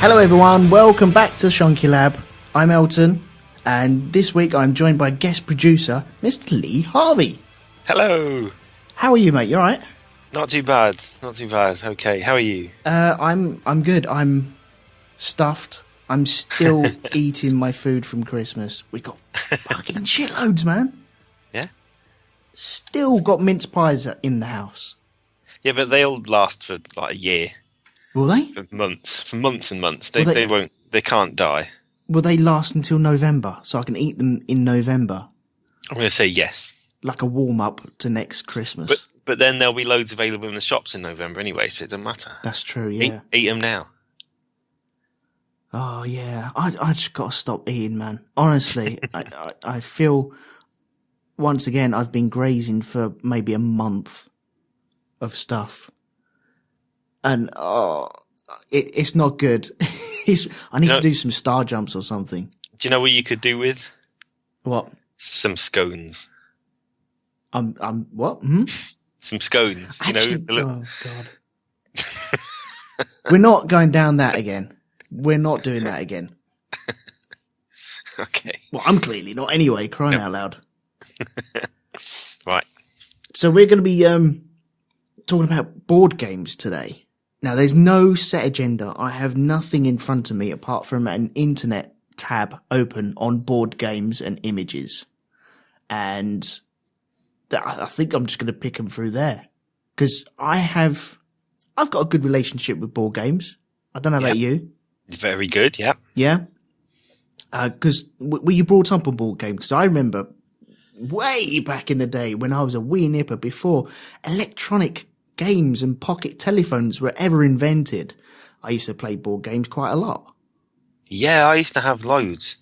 Hello everyone, welcome back to Shonky Lab. I'm Elton, and this week I'm joined by guest producer, Mr. Lee Harvey. Hello. How are you, mate? You alright? Not too bad. Okay, how are you? I'm good. I'm stuffed. I'm still eating my food from Christmas. We got fucking shitloads, man. Yeah? Still got mince pies in the house. Yeah, but they'll last for like a year. Will they? For months and months. They can't die. Will they last until November, so I can eat them in November? I'm going to say yes. Like a warm-up to next Christmas. But then there'll be loads available in the shops in November anyway, so it doesn't matter. That's true, yeah. Eat them now. Oh, yeah. I just got to stop eating, man. Honestly, I feel, once again, I've been grazing for maybe a month of stuff. And, it's not good. I need to do some star jumps or something. Do you know what you could do with? What? Some scones. What? Some scones. Actually, oh, God. We're not going down that again. We're not doing that again. Okay. Well, I'm clearly not anyway, crying out loud. Right. So we're going to be talking about board games today. Now, there's no set agenda. I have nothing in front of me apart from an internet tab open on board games and images. And I think I'm just going to pick them through there. Because I've got a good relationship with board games. I don't know about you. Very good, yeah. Yeah? Because were you brought up on board games? Because I remember way back in the day when I was a wee nipper, before electronic games and pocket telephones were ever invented, I used to play board games quite a lot. Yeah, I used to have loads.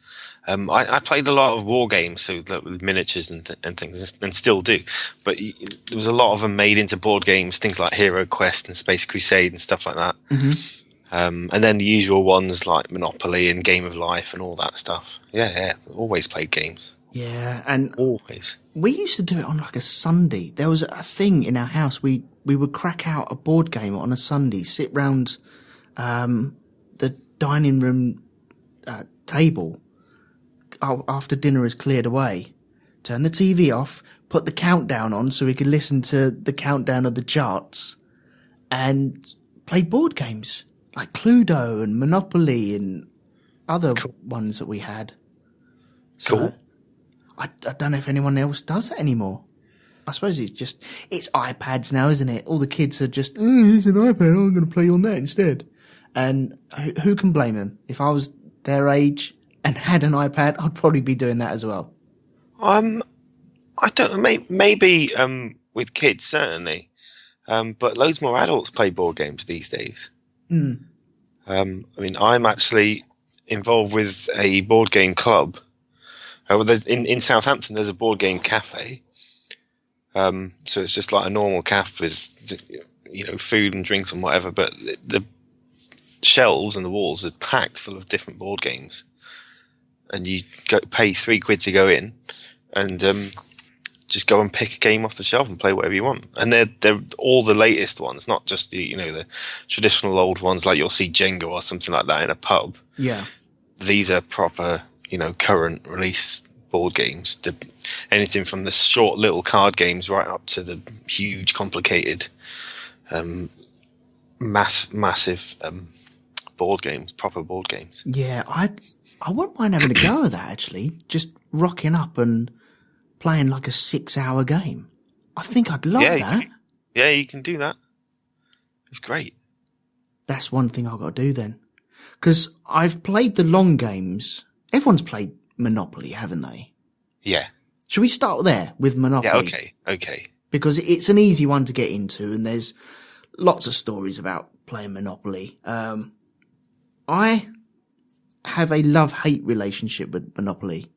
I played a lot of war games, so with miniatures and things, and still do. But there was a lot of them made into board games, things like Hero Quest and Space Crusade and stuff like that. Mm-hmm. And then the usual ones like Monopoly and Game of Life and all that stuff. Yeah, always played games. Yeah, and always. We used to do it on like a Sunday. There was a thing in our house. We would crack out a board game on a Sunday, sit round the dining room table after dinner is cleared away, turn the TV off, put the countdown on so we could listen to the countdown of the charts, and play board games like Cluedo and Monopoly and other ones that we had. So, cool. I don't know if anyone else does that anymore. I suppose it's iPads now, isn't it? All the kids are just, it's an iPad, I'm going to play on that instead. And who can blame them? If I was their age and had an iPad, I'd probably be doing that as well. I don't, maybe with kids, certainly. But loads more adults play board games these days. Mm. I mean, I'm actually involved with a board game club. In Southampton, there's a board game cafe. So it's just like a normal cafe with, food and drinks and whatever. But the shelves and the walls are packed full of different board games. And you pay £3 to go in, and just go and pick a game off the shelf and play whatever you want. And they're all the latest ones, not just the traditional old ones like you'll see Jenga or something like that in a pub. Yeah, these are proper, current release board games. Anything from the short little card games right up to the huge, complicated, massive board games, proper board games. Yeah, I wouldn't mind having a go at that, actually. Just rocking up and playing like a 6-hour game. I think I'd love that. Yeah, you can do that. It's great. That's one thing I've got to do then. Because I've played the long games. Everyone's played Monopoly, haven't they? Yeah. Should we start there with Monopoly? Yeah, okay. Because it's an easy one to get into, and there's lots of stories about playing Monopoly. I have a love-hate relationship with Monopoly.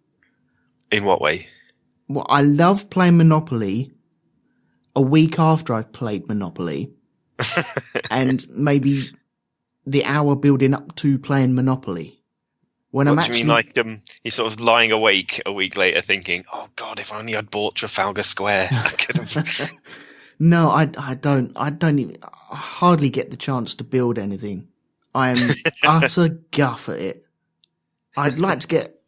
In what way? Well, I love playing Monopoly a week after I've played Monopoly, and maybe the hour building up to playing Monopoly. When what do you mean, like you're sort of lying awake a week later thinking, oh God, if only I'd bought Trafalgar Square. I could have... No, I don't even, I hardly get the chance to build anything. I am utter guff at it. I'd like to get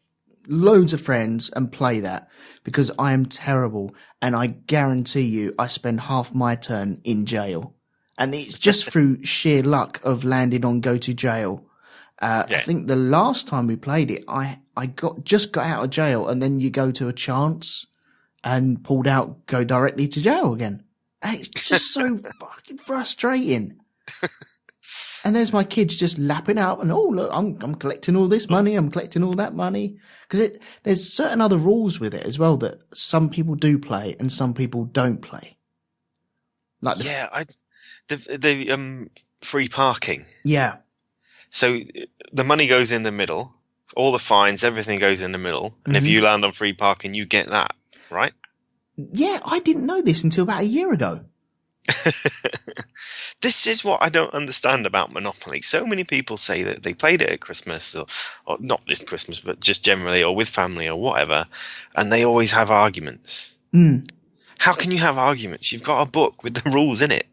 loads of friends and play that because I am terrible, and I guarantee you I spend half my turn in jail. And it's just through sheer luck of landing on go to jail. I think the last time we played it, I just got out of jail, and then you go to a chance and pulled out, go directly to jail again. And it's just so fucking frustrating. And there's my kids just lapping out, and look, I'm collecting all this money, I'm collecting all that money, because there's certain other rules with it as well that some people do play and some people don't play. Like the free parking. Yeah. So the money goes in the middle, all the fines, everything goes in the middle, and if you land on free parking, you get that, right? Yeah, I didn't know this until about a year ago. This is what I don't understand about Monopoly. So many people say that they played it at Christmas, or not this Christmas, but just generally, or with family or whatever, and they always have arguments. How can you have arguments? You've got a book with the rules in it.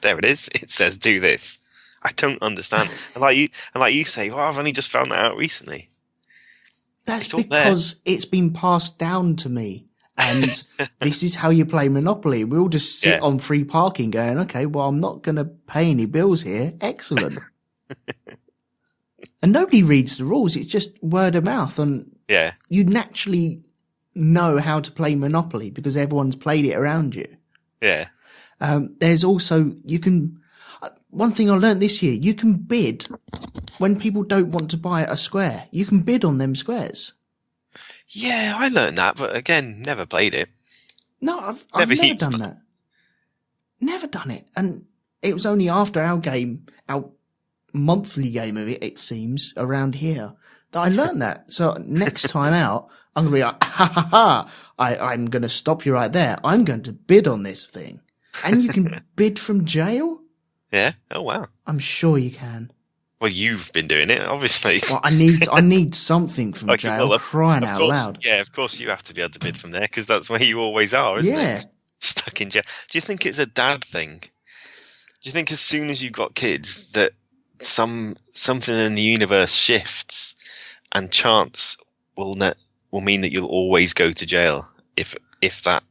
There it is. It says do this. I don't understand. And like you say, well, I've only just found that out recently. That's because it's been passed down to me. And this is how you play Monopoly. We all just sit on free parking going, okay, well, I'm not going to pay any bills here. Excellent. And nobody reads the rules. It's just word of mouth. And you naturally know how to play Monopoly because everyone's played it around you. Yeah. There's also, one thing I learned this year, you can bid when people don't want to buy a square. You can bid on them squares. Yeah, I learned that, but again, never played it. No, I've never done that. Never done it. And it was only after our monthly game of it seems, around here, that I learned that. So next time out, I'm going to be like, I'm going to stop you right there. I'm going to bid on this thing. And you can bid from jail? Yeah. Oh, wow. I'm sure you can. Well, you've been doing it, obviously. Well, I need something from jail, crying out loud. Yeah, of course you have to be able to bid from there, because that's where you always are, isn't it? Stuck in jail. Do you think it's a dad thing? Do you think as soon as you've got kids that something in the universe shifts and chance will mean that you'll always go to jail if that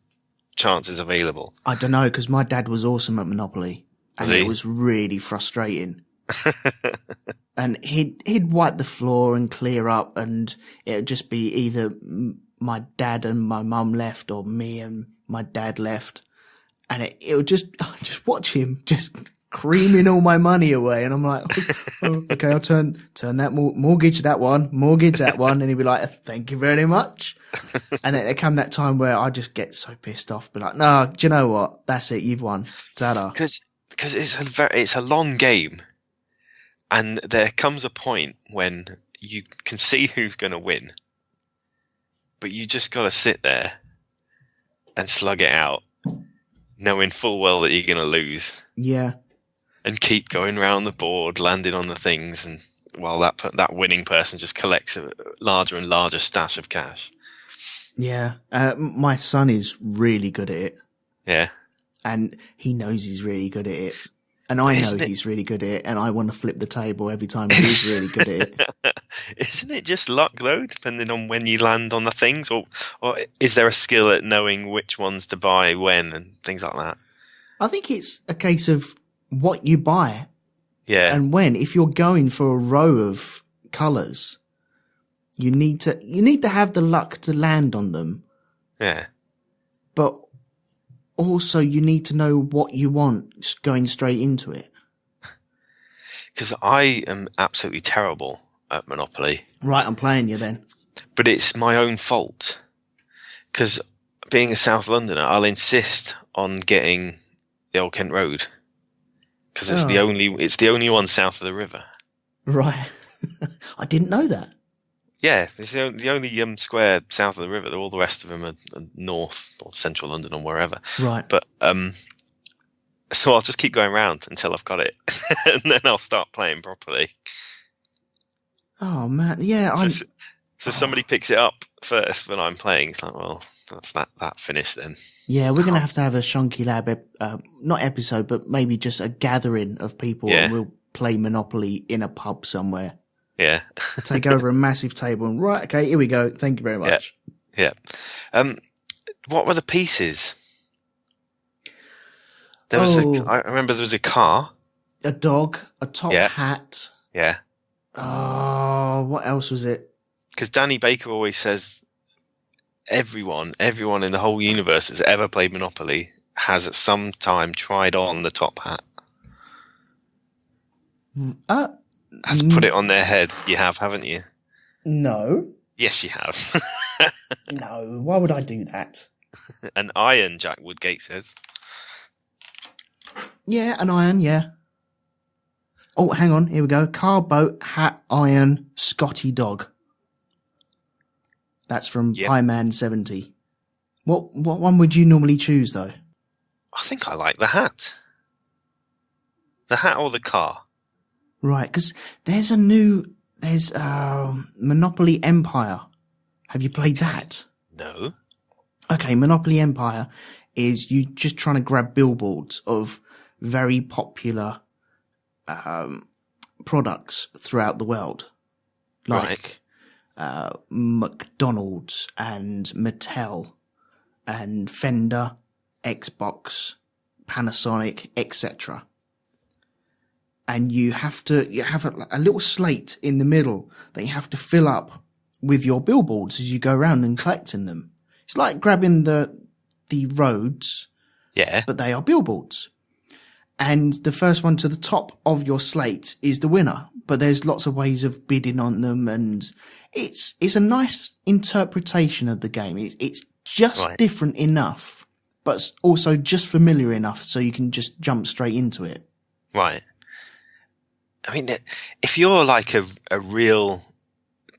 chance is available? I don't know, because my dad was awesome at Monopoly, and it was really frustrating. And he'd wipe the floor and clear up, and it would just be either my dad and my mum left, or me and my dad left, and it would just watch him just creaming all my money away, and I'm like, okay, I'll turn that mortgage that one, and he'd be like, thank you very much. And then it come that time where I just get so pissed off, be like, no, do you know what? That's it, you've won. Ta-da. Because it's a long game. And there comes a point when you can see who's going to win, but you just got to sit there and slug it out, knowing full well that you're going to lose. Yeah. And keep going around the board, landing on the things, and while that winning person just collects a larger and larger stash of cash. Yeah. My son is really good at it. Yeah. And he knows he's really good at it. And I know he's really good at it, and I want to flip the table every time he's really good at it. Isn't it just luck, though, depending on when you land on the things? Or is there a skill at knowing which ones to buy when and things like that? I think it's a case of what you buy and when. If you're going for a row of colours, you need to have the luck to land on them. Yeah. But also, you need to know what you want going straight into it. Because I am absolutely terrible at Monopoly. Right, I'm playing you then. But it's my own fault. Because being a South Londoner, I'll insist on getting the Old Kent Road. Because it's the only one south of the river. Right. I didn't know that. Yeah, it's the only square south of the river. All the rest of them are north or central London or wherever. Right. But so I'll just keep going round until I've got it, and then I'll start playing properly. Oh man, yeah. So if somebody picks it up first when I'm playing, it's like, well, that's that finished then. Yeah, we're going to have a Shonky Lab, not episode, but maybe just a gathering of people, and play Monopoly in a pub somewhere. Yeah. Take over a massive table and right, okay, here we go. Thank you very much. Yeah. What were the pieces? I remember there was a car, a dog, a top hat. Yeah. Oh, what else was it? Because Danny Baker always says everyone in the whole universe that's ever played Monopoly has at some time tried on the top hat. Has put it on their head. You have, haven't you? No. Yes, you have. No, why would I do that? An iron, Jack Woodgate says. Yeah, an iron, yeah. Oh, hang on, here we go. Car, boat, hat, iron, Scotty dog. That's from Pieman 70. What one would you normally choose, though? I think I like the hat. The hat or the car. Right, because there's Monopoly Empire. Have you played that? No. Okay, Monopoly Empire is you just trying to grab billboards of very popular products throughout the world. Like McDonald's and Mattel and Fender, Xbox, Panasonic, etc. And you have a little slate in the middle that you have to fill up with your billboards as you go around and collecting them. It's like grabbing the roads, but they are billboards. And the first one to the top of your slate is the winner. But there's lots of ways of bidding on them, and it's a nice interpretation of the game. It's just different enough, but also just familiar enough so you can just jump straight into it. Right. I mean, if you're like a real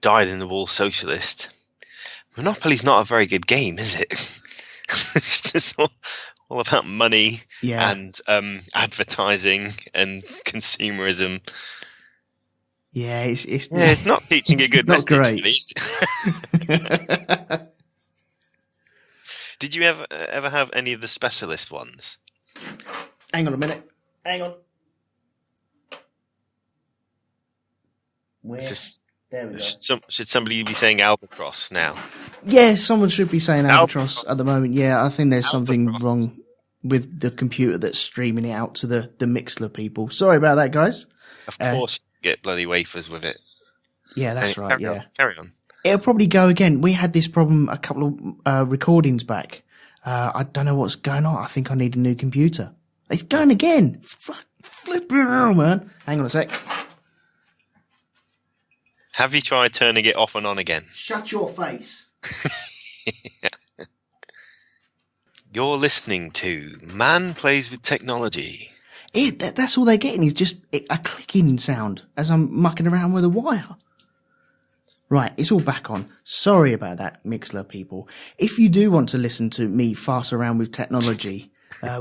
dyed-in-the-wool socialist, Monopoly's not a very good game, is it? It's just all about money and advertising and consumerism. Yeah, it's not teaching a good message. Not great. Did you ever have any of the specialist ones? Hang on a minute. Hang on. Where? There we go. Should somebody be saying albatross now? Yeah, someone should be saying albatross at the moment. Yeah, I think there's something wrong with the computer that's streaming it out to the Mixler people. Sorry about that, guys. Of course, you get bloody wafers with it. Yeah, that's right. Carry on. It'll probably go again. We had this problem a couple of recordings back. I don't know what's going on. I think I need a new computer. It's going again. Flip it around, man. Hang on a sec. Have you tried turning it off and on again? Shut your face. You're listening to Man Plays with Technology. That's all they're getting is just a clicking sound as I'm mucking around with a wire. Right, it's all back on. Sorry about that, Mixler people. If you do want to listen to me farce around with technology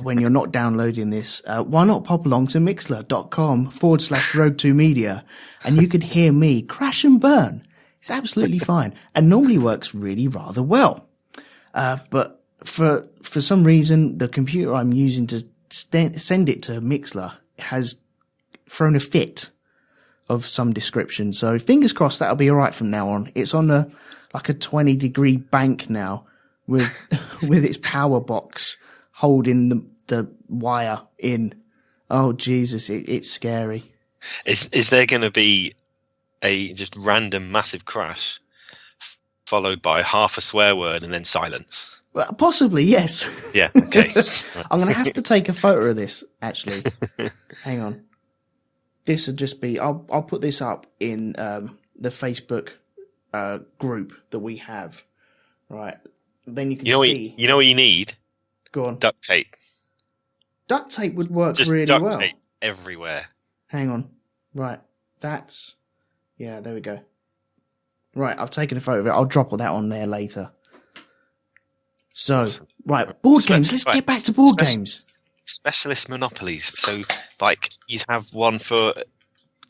when you're not downloading this, why not pop along to mixler.com/RogueTwoMedia and you can hear me crash and burn. It's absolutely fine and normally works really rather well. But for some reason, the computer I'm using to send it to Mixler has thrown a fit of some description. So fingers crossed that'll be all right from now on. It's on a 20-degree bank now with its power box holding the wire in. Oh Jesus, it's scary. Is there going to be a just random massive crash followed by half a swear word and then silence? Well, possibly, yes. Yeah. Okay. I'm going to have to take a photo of this. Actually, hang on. This would just be. I'll put this up in the Facebook group that we have. Right. Then you can see. You know what you need? Go on. Duct tape. Duct tape would work just really duct well. Tape everywhere. Hang on. Right. That's. Yeah. There we go. Right. I've taken a photo of it. I'll drop all that on there later. So, right, board games. Let's get back to board games. Specialist monopolies. So, you'd have one for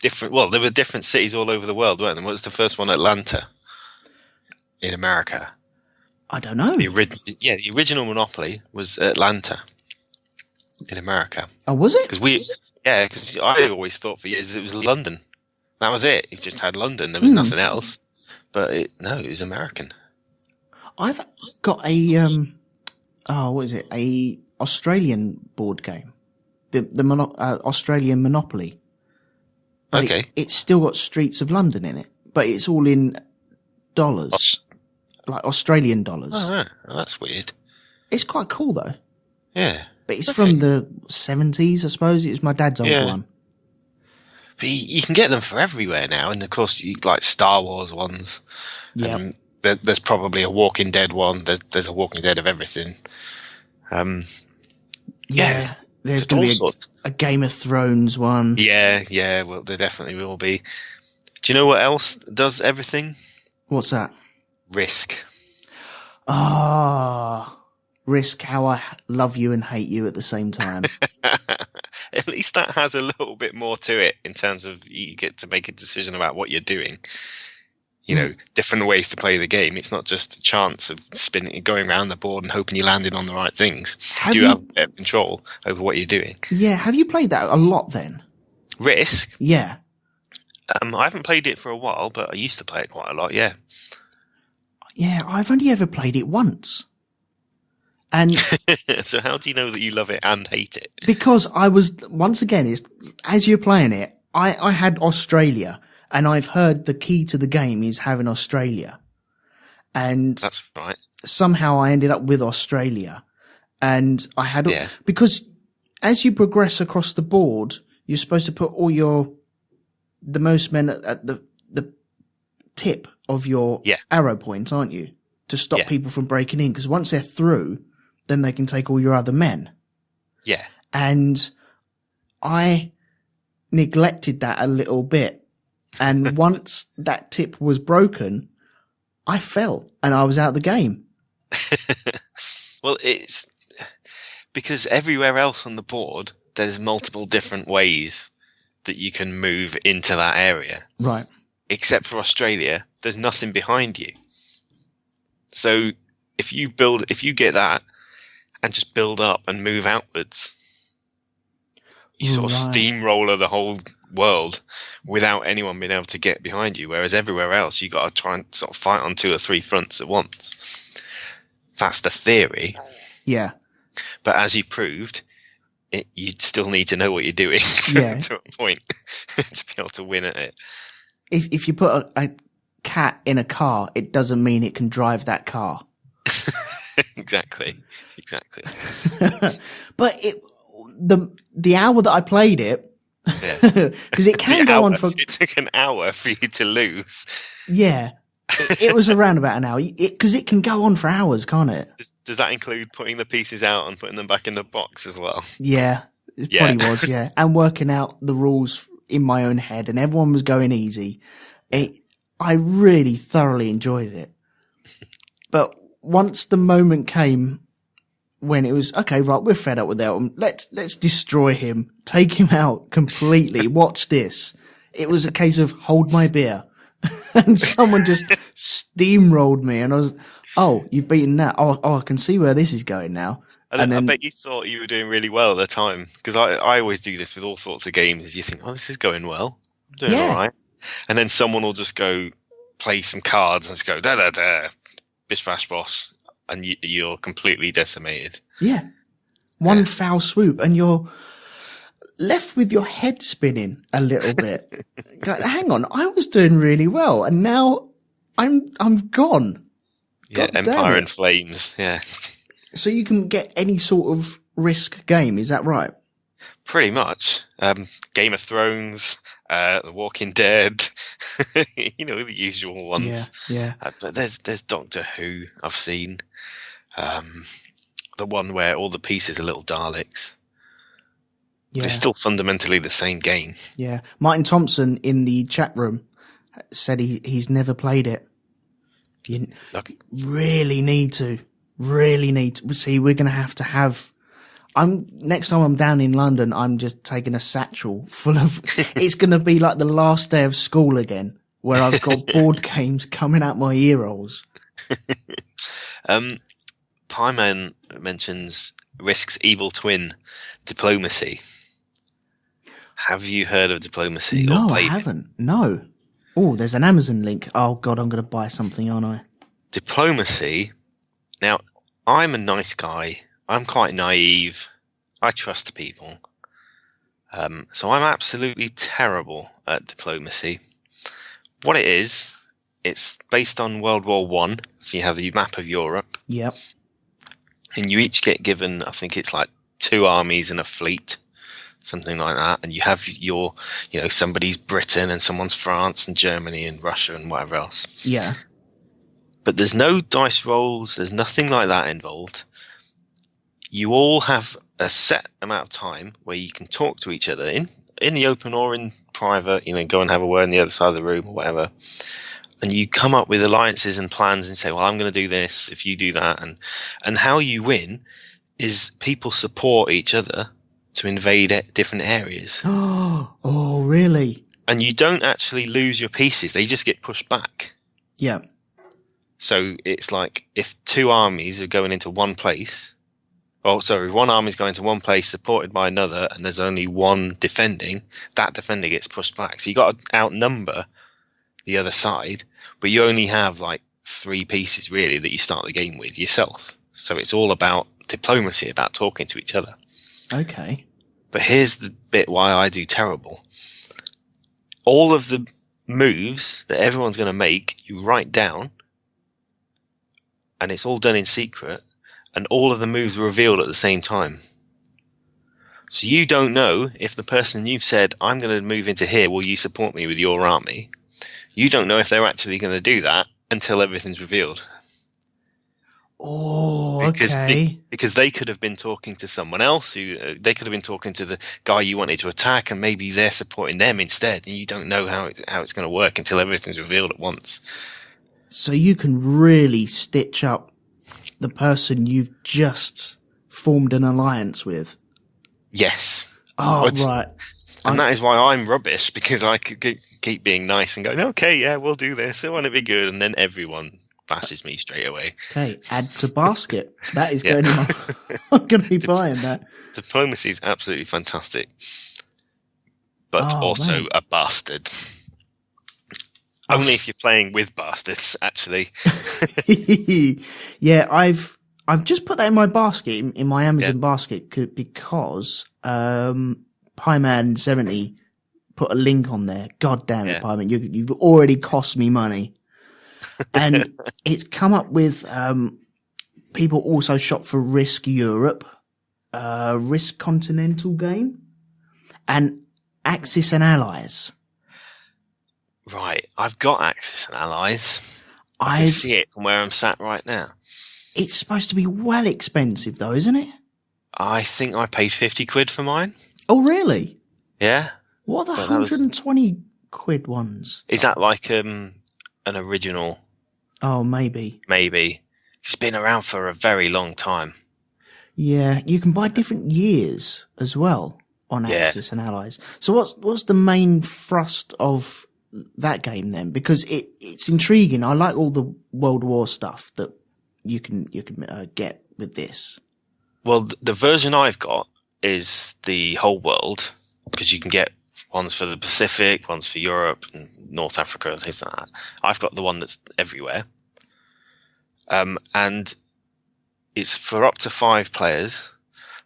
different. Well, there were different cities all over the world, weren't there? What was the first one? Atlanta, in America. I don't know. The original Monopoly was Atlanta, in America. Oh, was it? Because we Yeah, because I always thought for years it was London. That was it. He just had London. There was nothing else. But no, it was American. I've got a what is it? A Australian board game, the Australian Monopoly. But Okay. It's still got Streets of London in it, but it's all in dollars, like Australian dollars. Oh, that's weird. It's quite cool though. Yeah. But it's from the 70s, I suppose. It was my dad's old one. But you can get them for everywhere now, and of course, you like Star Wars ones. Yeah. There's probably a Walking Dead one. There's a Walking Dead of everything. There's going to be a Game of Thrones one. Yeah. Well, there definitely will be. Do you know what else does everything? What's that? Risk. Risk, how I love you and hate you at the same time. At least that has a little bit more to it in terms of you get to make a decision about what you're doing. You know, different ways to play the game. It's not just a chance of going around the board and hoping you landed on the right things. You have control over what you're doing. Yeah, have you played that a lot then? Risk? Yeah. I haven't played it for a while, but I used to play it quite a lot, yeah. Yeah, I've only ever played it once. And so how do you know that you love it and hate it? Because I was, once again, as you're playing it, I had Australia, and I've heard the key to the game is having Australia. And that's right. Somehow I ended up with Australia. And I had, because as you progress across the board, you're supposed to put the most men at the tip of your arrow point, aren't you? To stop people from breaking in. Because once they're through, then they can take all your other men. Yeah. And I neglected that a little bit. And once that tip was broken, I fell and I was out of the game. Well, it's because everywhere else on the board, there's multiple different ways that you can move into that area. Right. Except for Australia, there's nothing behind you. So if you get that and just build up and move outwards, you sort of steamroller the whole world without anyone being able to get behind you. Whereas everywhere else, you got to try and sort of fight on 2 or 3 fronts at once. That's the theory. Yeah. But as you proved, you still need to know what you're doing to a point to be able to win at it. If you put a cat in a car, it doesn't mean it can drive that car. Exactly. But the hour that I played it, because it can go on for. It took an hour for you to lose. Yeah, it was around about an hour because it can go on for hours, can't it? Does that include putting the pieces out and putting them back in the box as well? Yeah, it probably was. Yeah, and working out the rules in my own head, and everyone was going easy. I really thoroughly enjoyed it. But once the moment came when it was, okay, right, we're fed up with Elton. Let's destroy him. Take him out completely. Watch this. It was a case of hold my beer. And someone just steamrolled me. And I was, oh, you've beaten that. Oh, I can see where this is going now. I bet you thought you were doing really well at the time. Because I always do this with all sorts of games. You think, oh, this is going well. I'm doing all right. And then someone will just go play some cards and just go, da-da-da, bish bash boss. And you're completely decimated. Yeah. One foul swoop and you're left with your head spinning a little bit. Hang on, I was doing really well and now I'm gone. Yeah, Empire in Flames, yeah. So you can get any sort of Risk game, is that right? Pretty much. Game of Thrones, The Walking Dead, you know, the usual ones. Yeah. But there's Doctor Who I've seen. The one where all the pieces are little Daleks. Yeah. It's still fundamentally the same game. Yeah. Martin Thompson in the chat room said he's never played it. You really need to. See, we're going to have next time I'm down in London, I'm just taking a satchel full of, it's going to be like the last day of school again, where I've got board games coming out my ear holes. Pieman mentions Risk's evil twin, Diplomacy. Have you heard of Diplomacy? No, or I played it? haven't. No. Oh, there's an Amazon link. Oh, God, I'm going to buy something, aren't I? Diplomacy. Now, I'm a nice guy. I'm quite naive. I trust people. So I'm absolutely terrible at diplomacy. What it is, it's based on World War One. So you have the map of Europe. Yep. And you each get given, I think it's like 2 armies and a fleet, something like that. And you have your, somebody's Britain and someone's France and Germany and Russia and whatever else. Yeah. But there's no dice rolls. There's nothing like that involved. You all have a set amount of time where you can talk to each other in the open or in private, go and have a word on the other side of the room or whatever. And you come up with alliances and plans and say, well, I'm going to do this if you do that. And how you win is people support each other to invade different areas. Oh, really? And you don't actually lose your pieces. They just get pushed back. Yeah. So it's like if 2 armies are going into one place, one army's going to one place supported by another, and there's only one defending, that defender gets pushed back. So you got to outnumber the other side, but you only have like 3 pieces really that you start the game with yourself. So it's all about diplomacy, about talking to each other. Okay. But here's the bit why I do terrible. All of the moves that everyone's going to make, you write down, and it's all done in secret, and all of the moves are revealed at the same time. So you don't know if the person you've said, I'm going to move into here, will you support me with your army? You don't know if they're actually going to do that until everything's revealed. Oh, okay. Because they could have been talking to someone else, they could have been talking to the guy you wanted to attack, and maybe they're supporting them instead, and you don't know how it's going to work until everything's revealed at once. So you can really stitch up the person you've just formed an alliance with. Yes. Oh, right. And that is why I'm rubbish, because I could keep being nice and going, okay, yeah, we'll do this. I want to be good. And then everyone bashes me straight away. Okay, add to basket. That is going in I'm going to be buying that. Diplomacy is absolutely fantastic, but also a bastard. Only if you're playing with bastards, actually. Yeah, I've just put that in my basket, in my Amazon basket, because Pieman70 put a link on there. God damn it, Pieman, you've already cost me money. And it's come up with people also shop for Risk Europe, Risk Continental game, and Axis and Allies. Right, I've got Axis and Allies. I can see it from where I'm sat right now. It's supposed to be well expensive, though, isn't it? I think I paid 50 quid for mine. Oh, really? Yeah. What are the 120 quid ones? Is that like an original? Oh, maybe. Maybe. It's been around for a very long time. Yeah, you can buy different years as well on Axis and Allies. So what's the main thrust of that game then? Because it's intriguing. I like all the World War stuff that you can get with this. Well, the version I've got is the whole world, because you can get ones for the Pacific, ones for Europe and North Africa, things like that. I've got the one that's everywhere. And it's for up to 5 players.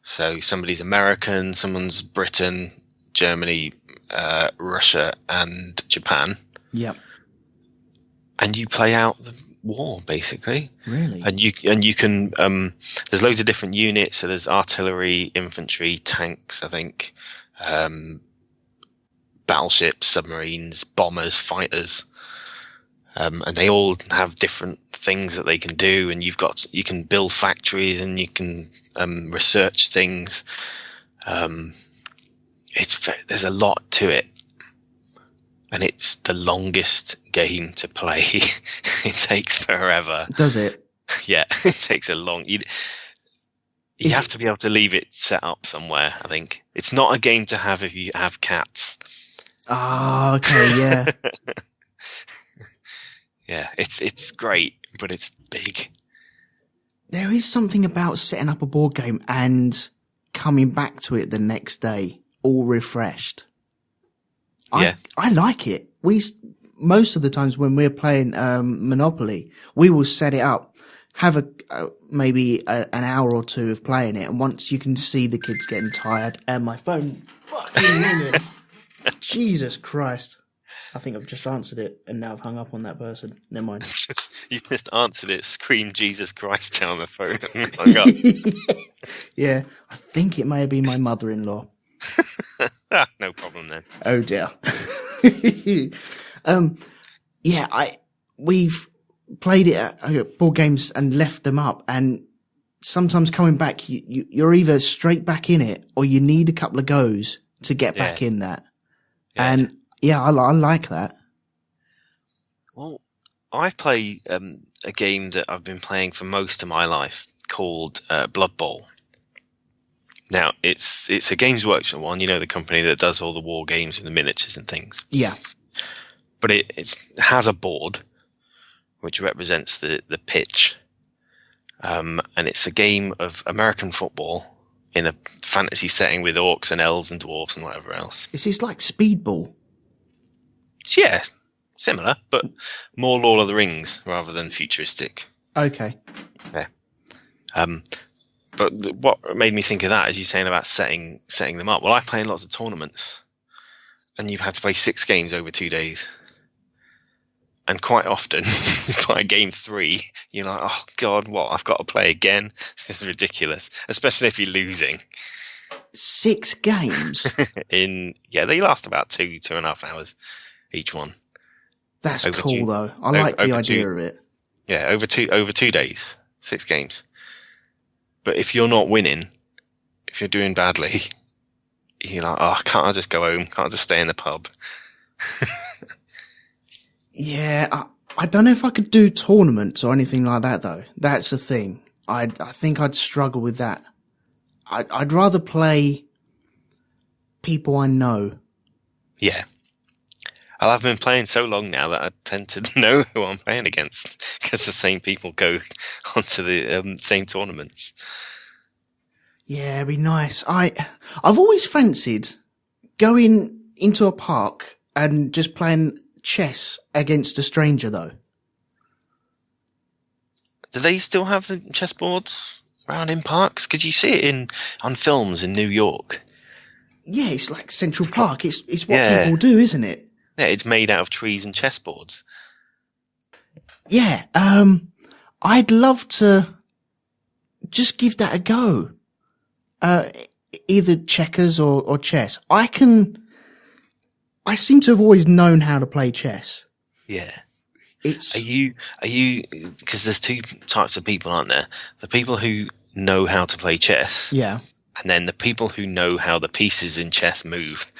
So somebody's American, someone's Britain, Germany, Russia and Japan. Yep. And you play out the war, basically. Really? And you can there's loads of different units. So there's artillery, infantry, tanks, I think, battleships, submarines, bombers, fighters, and they all have different things that they can do. And you can build factories and you can research things. There's a lot to it, and it's the longest game to play. It takes forever. Does it? Yeah, it takes a long. You have to be able to leave it set up somewhere. I think it's not a game to have if you have cats. Oh, okay, yeah. Yeah, it's great, but it's big. There is something about setting up a board game and coming back to it the next day, all refreshed. I like it. Most of the times when we're playing Monopoly, we will set it up, have maybe an hour or two of playing it, and once you can see the kids getting tired, and my phone fucking ringing. Jesus Christ. I think I've just answered it, and now I've hung up on that person. Never mind. You just answered it, scream Jesus Christ down the phone, and hung up. Yeah, I think it may have been my mother-in-law. No problem then. Oh dear. We've played it at board games and left them up, and sometimes coming back, you're either straight back in it, or you need a couple of goes to get back in that. Yeah. And yeah, I like that. Well, I play a game that I've been playing for most of my life called Blood Bowl. Now, it's a Games Workshop one, the company that does all the war games and the miniatures and things. Yeah. But it has a board, which represents the pitch. And it's a game of American football in a fantasy setting with orcs and elves and dwarves and whatever else. Is this like Speedball? Yeah, similar, but more Lord of the Rings rather than futuristic. Okay. Yeah. But what made me think of that is you saying about setting them up. Well, I play in lots of tournaments, and you've had to play 6 games over 2 days. And quite often, by game 3, you're like, oh, God, what? I've got to play again? This is ridiculous, especially if you're losing. 6 games? They last about 2.5 hours each one. That's cool, though. I like the idea of it. Yeah, over 2 days, 6 games. But if you're not winning, if you're doing badly, you're like, oh, can't I just go home? Can't I just stay in the pub? Yeah, I don't know if I could do tournaments or anything like that, though. That's the thing. I think I'd struggle with that. I'd rather play people I know. Yeah. I've been playing so long now that I tend to know who I'm playing against because the same people go onto the same tournaments. Yeah, it'd be nice. I've always fancied going into a park and just playing chess against a stranger, though. Do they still have the chessboards around in parks? Could you see it on films in New York? Yeah, it's like Central Park. It's what people do, isn't it? Yeah, it's made out of trees and chessboards. Yeah, I'd love to just give that a go. Either checkers or chess. I seem to have always known how to play chess. Yeah. Are you, because there's 2 types of people, aren't there? The people who know how to play chess. Yeah. And then the people who know how the pieces in chess move.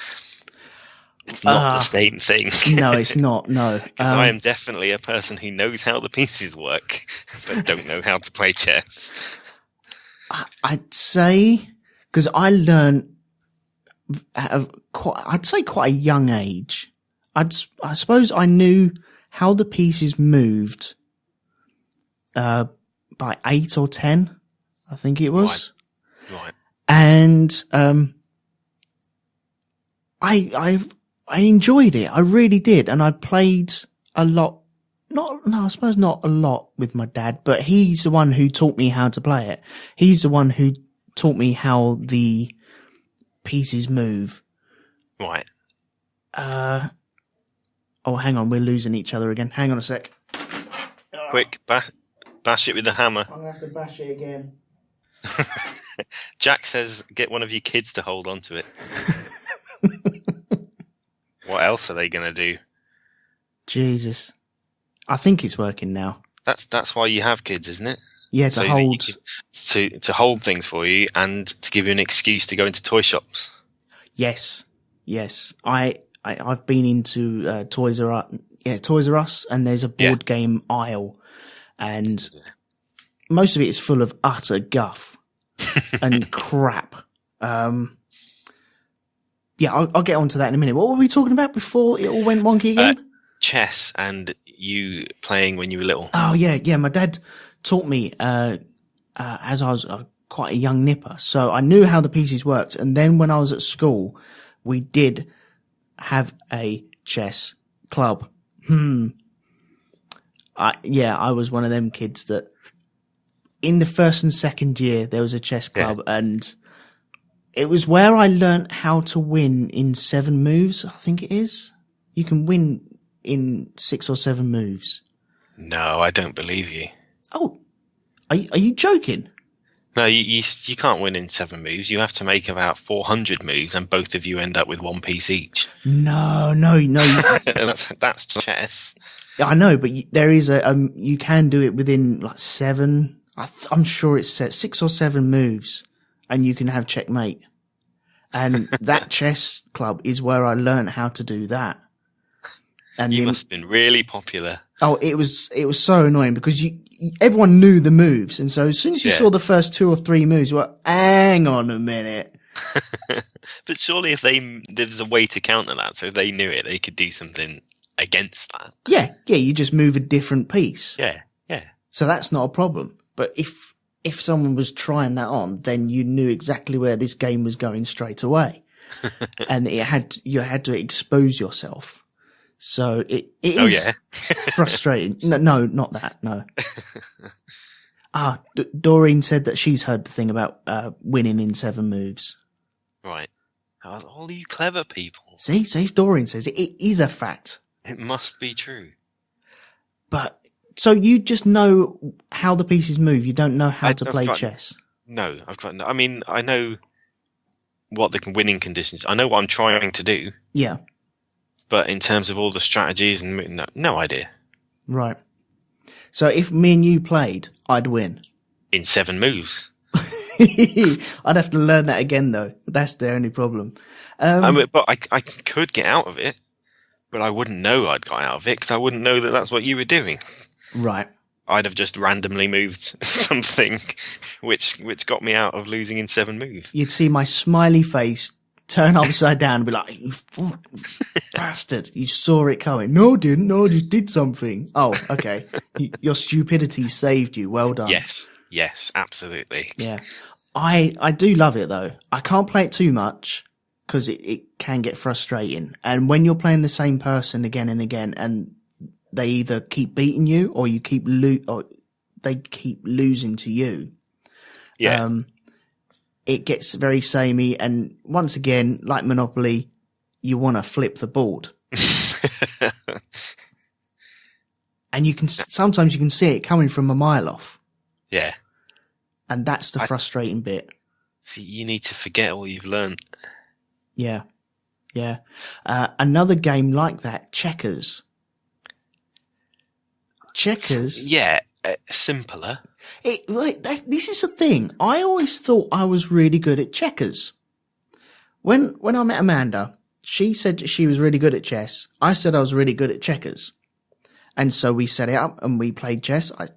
It's not the same thing. No, it's not, no. Because I am definitely a person who knows how the pieces work, but don't know how to play chess. I'd say, because I learned at quite a young age. I suppose I knew how the pieces moved by 8 or 10, I think it was. Right. And I enjoyed it. I really did. And I played a lot. I suppose not a lot with my dad, but he's the one who taught me how to play it. He's the one who taught me how the pieces move. Right. Oh, hang on. We're losing each other again. Hang on a sec. Quick, bash it with the hammer. I'm going to have to bash it again. Jack says, get one of your kids to hold on to it. What else are they going to do? Jesus. I think it's working now. That's why you have kids, isn't it? Yeah, to hold. To hold things for you and to give you an excuse to go into toy shops. Yes. I've been into Toys R Us, and there's a board game aisle, and most of it is full of utter guff and crap. Yeah, I'll get onto that in a minute. What were we talking about before it all went wonky again? Chess and you playing when you were little. Oh, yeah. My dad taught me as I was quite a young nipper. So I knew how the pieces worked. And then when I was at school, we did have a chess club. I was one of them kids that in the first and second year there was a chess club, and it was where I learnt how to win in 7 moves. I think it is. You can win in 6 or 7 moves. No, I don't believe you. Oh, are you joking? No, you can't win in 7 moves. You have to make about 400 moves, and both of you end up with 1 piece each. No. that's chess. I know, but there is you can do it within like 7. I'm sure it's 6 or 7 moves, and you can have checkmate. And that chess club is where I learned how to do that. And you must have been really popular. Oh, it was so annoying because everyone knew the moves, and so as soon as you saw the first 2 or 3 moves, you were, hang on a minute. But surely there's a way to counter that, so if they knew it, they could do something against that. Yeah, you just move a different piece. Yeah. So that's not a problem. But if someone was trying that on, then you knew exactly where this game was going straight away. And you had to expose yourself. So it is frustrating. No, not that. No. Doreen said that she's heard the thing about winning in 7 moves. Right. All you clever people. See, if Doreen says it is a fact. It must be true. But so you just know how the pieces move. You don't know how to play chess. No, I mean, I know what the winning conditions. I know what I'm trying to do. Yeah. But in terms of all the strategies, and no idea. Right. So if me and you played, I'd win. In 7 moves. I'd have to learn that again, though. That's the only problem. But I could get out of it, but I wouldn't know I'd got out of it because I wouldn't know that that's what you were doing. Right. I'd have just randomly moved something which got me out of losing in 7 moves. You'd see my smiley face turn upside down and be like, you bastard, you saw it coming. No, I didn't. No, I just did something. Oh, okay. Your stupidity saved you. Well done. Yes, absolutely. Yeah. I do love it, though. I can't play it too much because it can get frustrating. And when you're playing the same person again and again, and they either keep beating you or or they keep losing to you. Yeah. It gets very samey, and once again, like Monopoly, you want to flip the board. And sometimes you can see it coming from a mile off. Yeah. And that's the frustrating bit. See, you need to forget all you've learned. Yeah. Another game like that, checkers. Yeah, simpler. This is a thing. I always thought I was really good at checkers. When I met Amanda, she said she was really good at chess. I said I was really good at checkers. And so we set it up and we played chess. I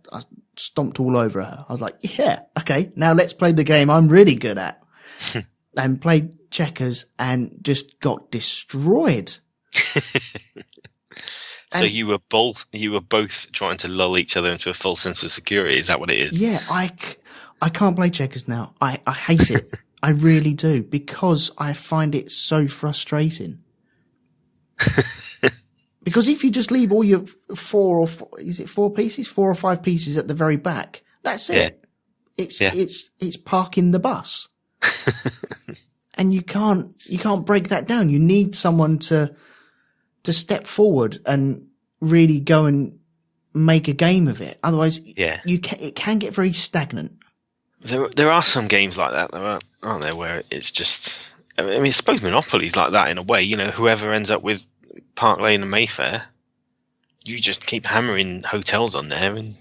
stomped all over her. I was like, yeah, okay, now let's play the game I'm really good at. And played checkers and just got destroyed. So you were both trying to lull each other into a false sense of security. Is that what it is? Yeah, I can't play checkers now. I hate it. I really do, because I find it so frustrating. Because if you just leave all your 4 or 5 pieces at the very back, that's it. It's parking the bus. And you can't break that down. You need someone to step forward and really go and make a game of it. Otherwise, it can get very stagnant. There are some games like that, though, aren't there, where it's just... I mean, I suppose Monopoly's like that in a way. You know, whoever ends up with Park Lane and Mayfair, you just keep hammering hotels on there, and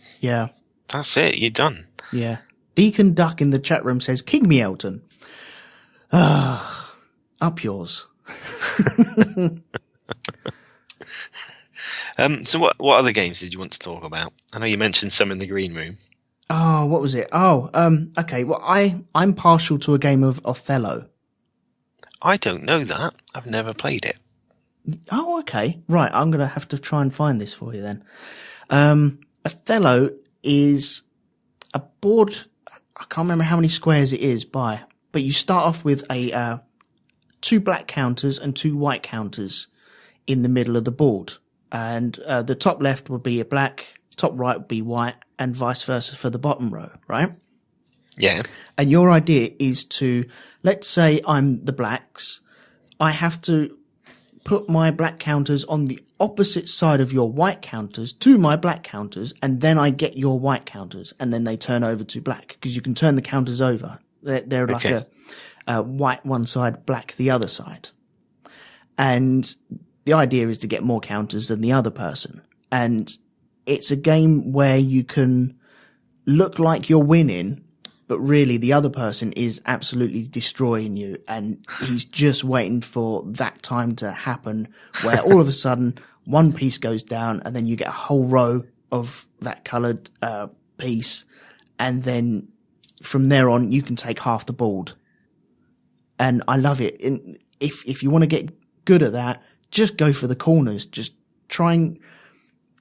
that's it. You're done. Yeah. Deacon Duck in the chat room says, "King me, Elton." Up yours. So what other games did you want to talk about? I know you mentioned some in the green room. Oh, what was it? Okay. Well, I'm partial to a game of Othello. I don't know that. I've never played it. Oh, okay. Right, I'm going to have to try and find this for you then. Othello is a board. I can't remember how many squares it is by, but you start off with 2 black counters and 2 white counters. in the middle of the board. And the top left would be a black, top right would be white, and vice versa for the bottom row, right? Yeah. And your idea is to, let's say I'm the blacks, I have to put my black counters on the opposite side of your white counters to my black counters, and then I get your white counters, and then they turn over to black, because you can turn the counters over. They're like a white one side, black the other side. And the idea is to get more counters than the other person. And it's a game where you can look like you're winning, but really the other person is absolutely destroying you, and he's just waiting for that time to happen where all of a sudden one piece goes down, and then you get a whole row of that coloured piece, and then from there on you can take half the board. And I love it. And if you want to get good at that, just go for the corners. Just try and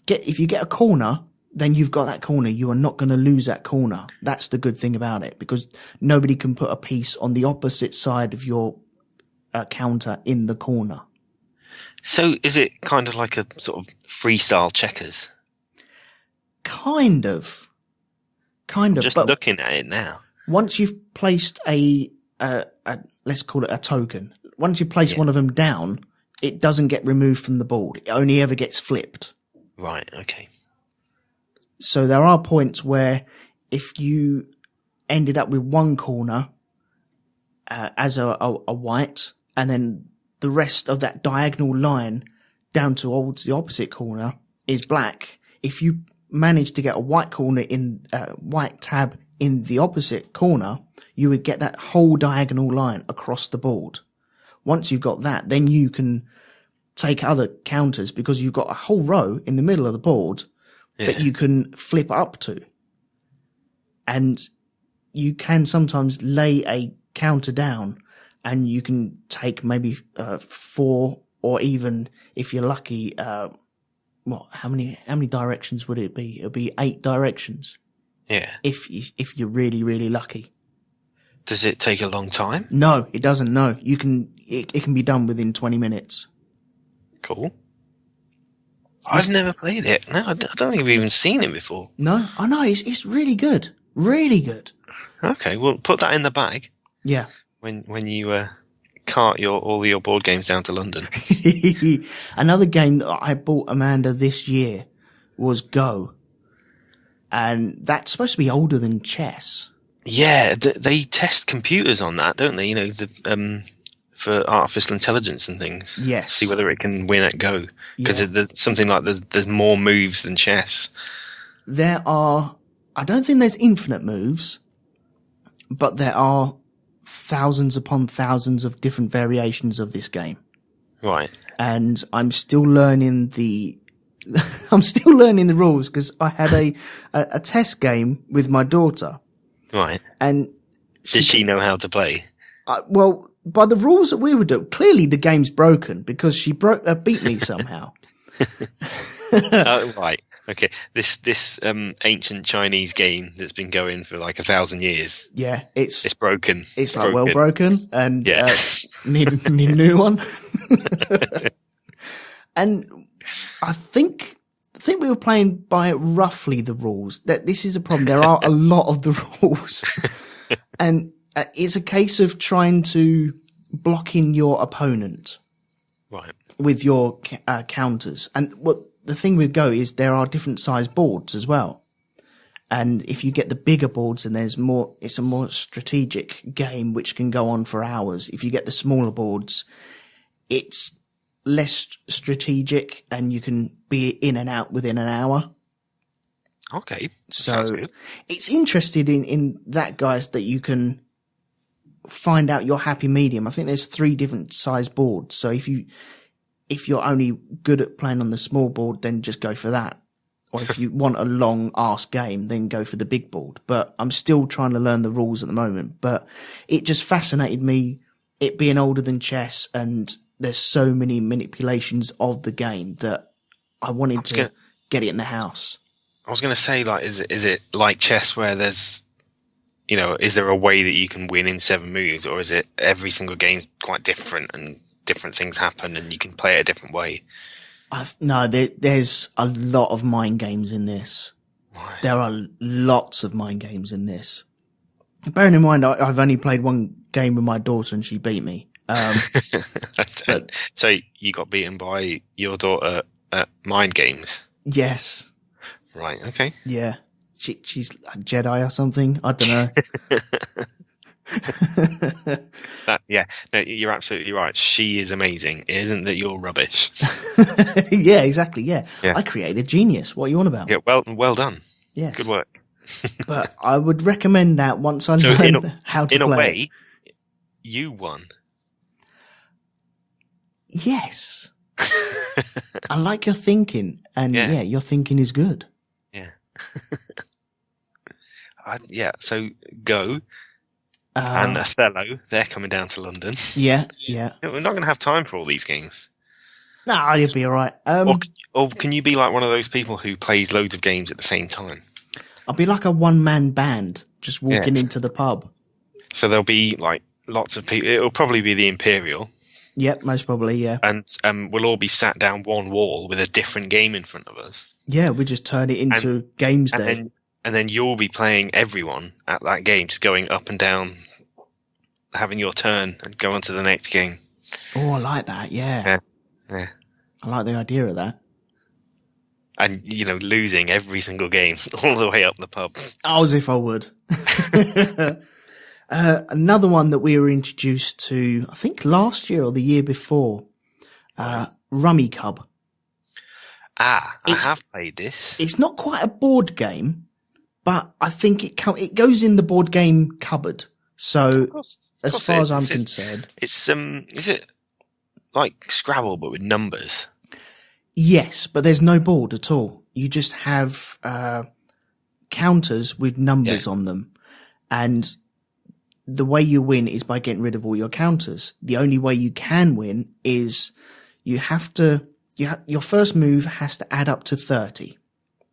if you get a corner, then you've got that corner. You are not going to lose that corner. That's the good thing about it, because nobody can put a piece on the opposite side of your counter in the corner. So is it kind of like a sort of freestyle checkers? Kind of. Just looking at it now. Once you've placed a let's call it a token. Once you place one of them down, it doesn't get removed from the board. It only ever gets flipped. Right, okay. So there are points where if you ended up with one corner as a white, and then the rest of that diagonal line down towards the opposite corner is black, if you manage to get a white corner in white tab in the opposite corner, you would get that whole diagonal line across the board. Once you've got that, then you can take other counters, because you've got a whole row in the middle of the board that you can flip up to. And you can sometimes lay a counter down, and you can take maybe 4, or even, if you're lucky, how many directions would it be? It would be 8 directions. Yeah. If you're really, really lucky. Does it take a long time? No, it doesn't. No, it can be done within 20 minutes. Cool. I've never played it. No, I don't think I've even seen it before. No, I know. It's really good. Really good. Okay, well, put that in the bag. Yeah. When you cart all your board games down to London. Another game that I bought Amanda this year was Go. And that's supposed to be older than chess. Yeah, they test computers on that, don't they? You know, for artificial intelligence and things. Yes. See whether it can win at Go. Because there's something like there's more moves than chess. I don't think there's infinite moves, but there are thousands upon thousands of different variations of this game. Right. And I'm still learning the rules, because I had a test game with my daughter. Right. And did she know how to play? Well, by the rules that we were doing, clearly the game's broken, because she beat me somehow. Oh, right. Okay. This ancient Chinese game that's been going for like 1,000 years. Yeah, it's broken. It's like broken. Well broken, and need a new one. And I think we were playing by roughly the rules. That this is a problem. There are a lot of the rules, and it's a case of trying to block in your opponent, right, with your counters. And the thing with Go is there are different size boards as well. And if you get the bigger boards, then it's a more strategic game which can go on for hours. If you get the smaller boards, it's less strategic, and you can be in and out within an hour. Okay. So it's interested in that, guys, that you can find out your happy medium. I think there's 3 different size boards. So if you're only good at playing on the small board, then just go for that. Or if you want a long ass game, then go for the big board. But I'm still trying to learn the rules at the moment. But it just fascinated me, it being older than chess, and there's so many manipulations of the game that I wanted to get it in the house. I was going to say, like, is it like chess where there's, is there a way that you can win in 7 moves, or is it every single game's quite different and different things happen and you can play it a different way. There's a lot of mind games in this. Why? There are lots of mind games in this. Bearing in mind, I've only played one game with my daughter and she beat me. But, so you got beaten by your daughter at mind games? Yes. Right, okay. Yeah. She's a Jedi or something. I don't know. No, you're absolutely right. She is amazing. It isn't that you're rubbish. Yeah, exactly. Yeah. I created a genius. What are you on about? Yeah, well done. Yes. Good work. But I would recommend that once I learn how to play. In a way, you won. Yes. I like your thinking, and your thinking is good. Yeah. So Go and Othello, they're coming down to London. Yeah. We're not going to have time for all these games. No, you'll be all right. Or can you be like one of those people who plays loads of games at the same time? I'll be like a one-man band just walking into the pub. So there'll be like lots of people. It'll probably be the Imperial. Yep, most probably, yeah. And we'll all be sat down one wall with a different game in front of us. Yeah, we just turn it into games day. And then you'll be playing everyone at that game, just going up and down, having your turn and go on to the next game. Oh, I like that, yeah. I like the idea of that. And, losing every single game all the way up the pub. Oh, as if I would. Another one that we were introduced to, I think last year or the year before, Rummikub. I have played this. It's not quite a board game, but I think it goes in the board game cupboard. So, as far as I'm concerned, it's is it like Scrabble but with numbers? Yes, but there's no board at all. You just have counters with numbers on them, and the way you win is by getting rid of all your counters. The only way you can win is your first move has to add up to 30.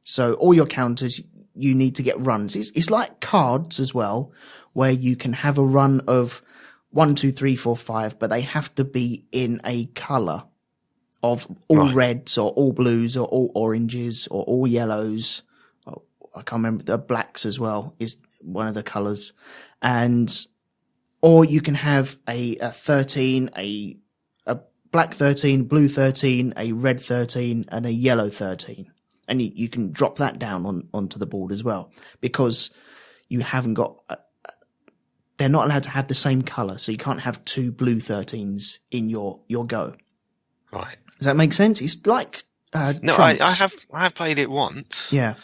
So all your counters, you need to get runs. It's like cards as well, where you can have a run of 1, 2, 3, 4, 5, but they have to be in a colour of all reds or all blues or all oranges or all yellows. I can't remember. The blacks as well is one of the colours. Or you can have a 13, a black 13, blue 13, a red 13, and a yellow 13. And you can drop that down onto the board as well, because you haven't got, they're not allowed to have the same colour. So you can't have 2 blue 13s in your go. Right. Does that make sense? It's like, no, I have played it once. Yeah.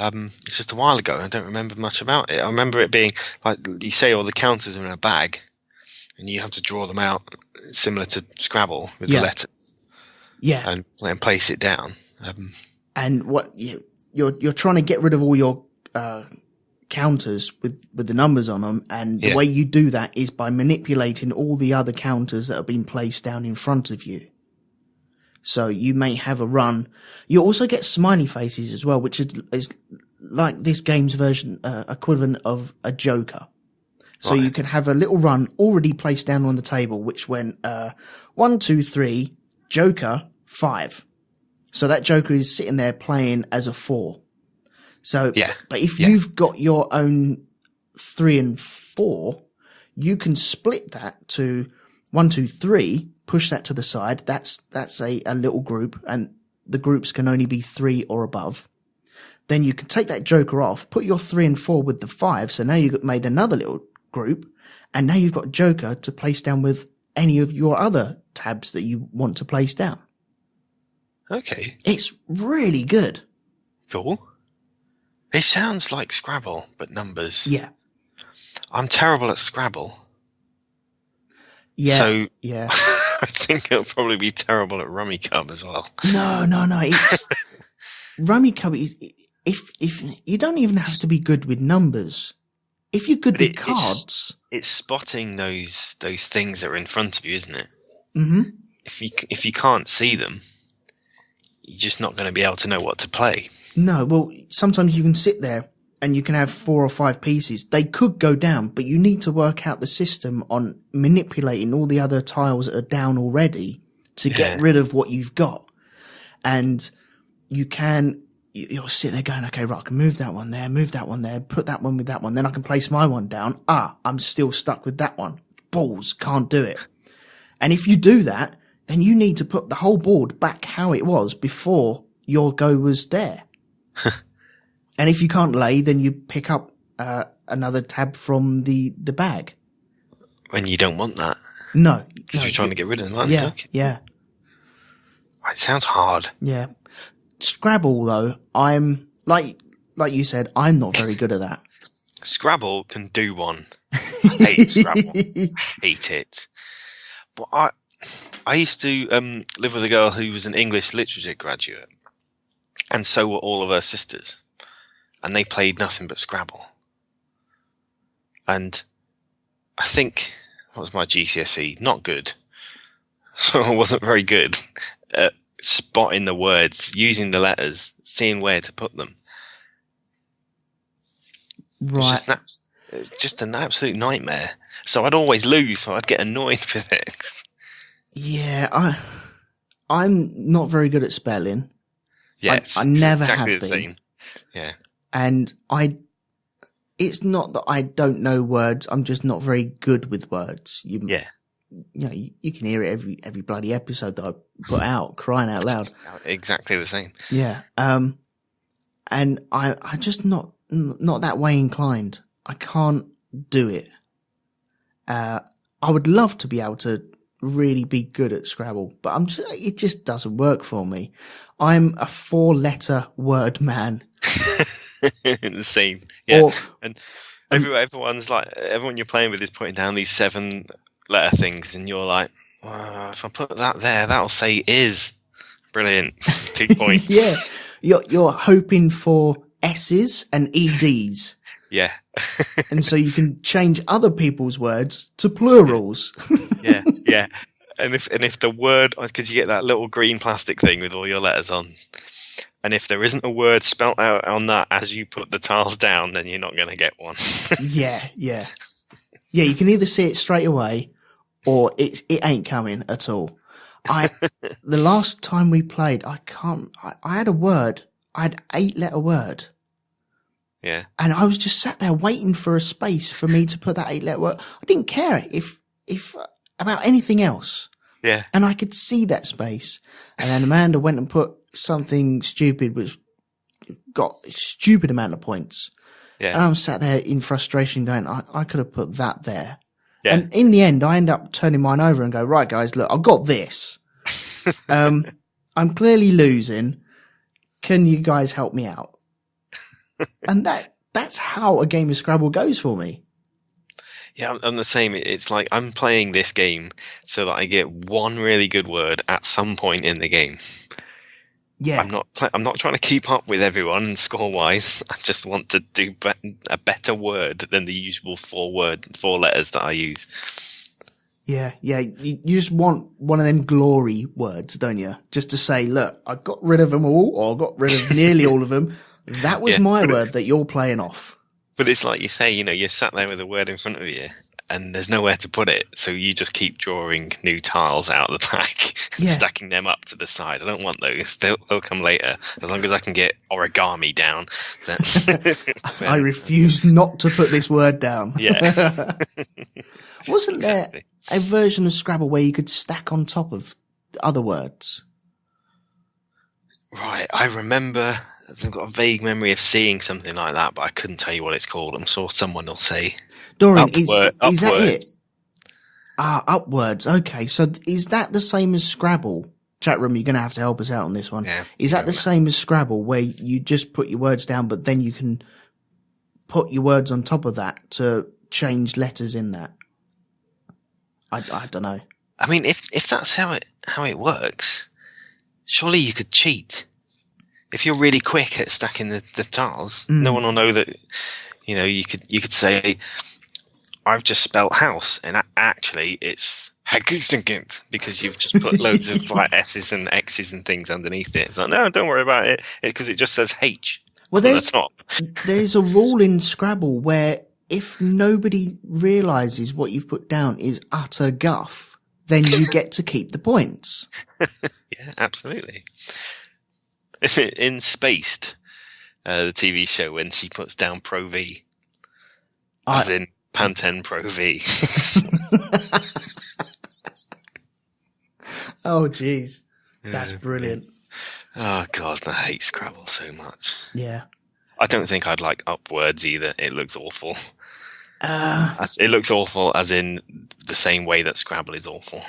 It's just a while ago, and I don't remember much about it. I remember it being like you say, all the counters are in a bag, and you have to draw them out, similar to Scrabble with the letters. Yeah, and place it down. And what you're trying to get rid of all your counters with the numbers on them, and the way you do that is by manipulating all the other counters that have been placed down in front of you. So you may have a run. You also get smiley faces as well, which is like this game's version, equivalent of a joker. So you can have a little run already placed down on the table, which went 1, 2, 3, joker, 5. So that joker is sitting there playing as a 4. So, but if you've got your own 3 and 4, you can split that to 1, 2, 3. Push that to the side. That's a little group, and the groups can only be 3 or above. Then you can take that joker off, put your 3 and 4 with the 5. So now you've made another little group, and now you've got joker to place down with any of your other tabs that you want to place down. Okay. It's really good. Cool. It sounds like Scrabble, but numbers. Yeah. I'm terrible at Scrabble. Yeah. So yeah. I think it'll probably be terrible at Rummikub as well. No. It's Rummikub is if you don't even have to be good with numbers. If you're good with cards, it's spotting those things that are in front of you, isn't it? Mm-hmm. If you can't see them, you're just not going to be able to know what to play. No, well, sometimes you can sit there and you can have 4 or 5 pieces. They could go down, but you need to work out the system on manipulating all the other tiles that are down already to get rid of what you've got. And you'll sit there going, okay, right, I can move that one there, put that one with that one. Then I can place my one down. I'm still stuck with that one. Balls, can't do it. And if you do that, then you need to put the whole board back how it was before your go was there. And if you can't lay, then you pick up another tab from the bag. When you don't want that. No. Because you're trying to get rid of them, aren't you? you? Yeah. It sounds hard. Yeah. Scrabble, though, I'm, like you said, I'm not very good at that. Scrabble can do one. I hate Scrabble. I hate it. But I used to live with a girl who was an English literature graduate. And so were all of her sisters. And they played nothing but Scrabble. And I think, what was my GCSE? Not good. So I wasn't very good at spotting the words, using the letters, seeing where to put them. Right. It's just an absolute nightmare. So I'd always lose, so I'd get annoyed with it. Yeah, I'm not very good at spelling. Yeah, I never exactly have the been. same. Yeah. And it's not that I don't know words, I'm just not very good with words. You know, you can hear it every bloody episode that I put out, crying out loud. Exactly the same. Yeah. And I just not that way inclined. I can't do it. I would love to be able to really be good at Scrabble, but it just doesn't work for me. I'm a 4-letter word man. The same. Yeah. And everyone you're playing with is putting down these 7-letter things, and you're like, if I put that there, that'll say is. Brilliant. 2 points. Yeah. You're hoping for S's and EDs. Yeah. And so you can change other people's words to plurals. Yeah. And if the word, because you get that little green plastic thing with all your letters on, and if there isn't a word spelt out on that as you put the tiles down, then you're not going to get one. Yeah, you can either see it straight away, or it ain't coming at all. The last time we played, I had a word. I had 8-letter word. Yeah. And I was just sat there waiting for a space for me to put that 8-letter word. I didn't care if about anything else. Yeah. And I could see that space. And then Amanda went and put something stupid, which got a stupid amount of points. Yeah. And I was sat there in frustration going, I could have put that there. Yeah. And in the end, I end up turning mine over and go, right, guys, look, I've got this. I'm clearly losing. Can you guys help me out? And that's how a game of Scrabble goes for me. Yeah, I'm the same. It's like I'm playing this game so that I get one really good word at some point in the game. Yeah. I'm not trying to keep up with everyone score wise. I just want to do a better word than the usual 4 letters that I use. Yeah. You just want one of them glory words, don't you? Just to say, look, I got rid of them all, or I got rid of nearly all of them. That was my word that you're playing off. But it's like you say, you're sat there with a word in front of you and there's nowhere to put it. So you just keep drawing new tiles out of the pack and stacking them up to the side. I don't want those. They'll come later. As long as I can get origami down. Then I refuse not to put this word down. Yeah. Wasn't there a version of Scrabble where you could stack on top of other words? Right. I remember... I've got a vague memory of seeing something like that, but I couldn't tell you what it's called. I'm sure someone will say. Dorian, is that it? Upwards. Okay, so is that the same as Scrabble? Chat room, you're going to have to help us out on this one. Yeah, is that the same as Scrabble, where you just put your words down, but then you can put your words on top of that to change letters in that? I don't know. I mean, if that's how it works, surely you could cheat. If you're really quick at stacking the tiles, no one will know that. You could say, "I've just spelt house," and actually it's Hagusengint, because you've just put loads of like S's and X's and things underneath it. It's like, no, don't worry about it, because it just says H. Well, on the top. there's a rule in Scrabble where if nobody realises what you've put down is utter guff, then you get to keep the points. Yeah, absolutely. Is it in Spaced, the TV show, when she puts down Pro V? As in Pantene Pro V. Oh, jeez. That's brilliant. Oh, God, I hate Scrabble so much. Yeah. I don't think I'd like Upwords either. It looks awful. It looks awful as in the same way that Scrabble is awful.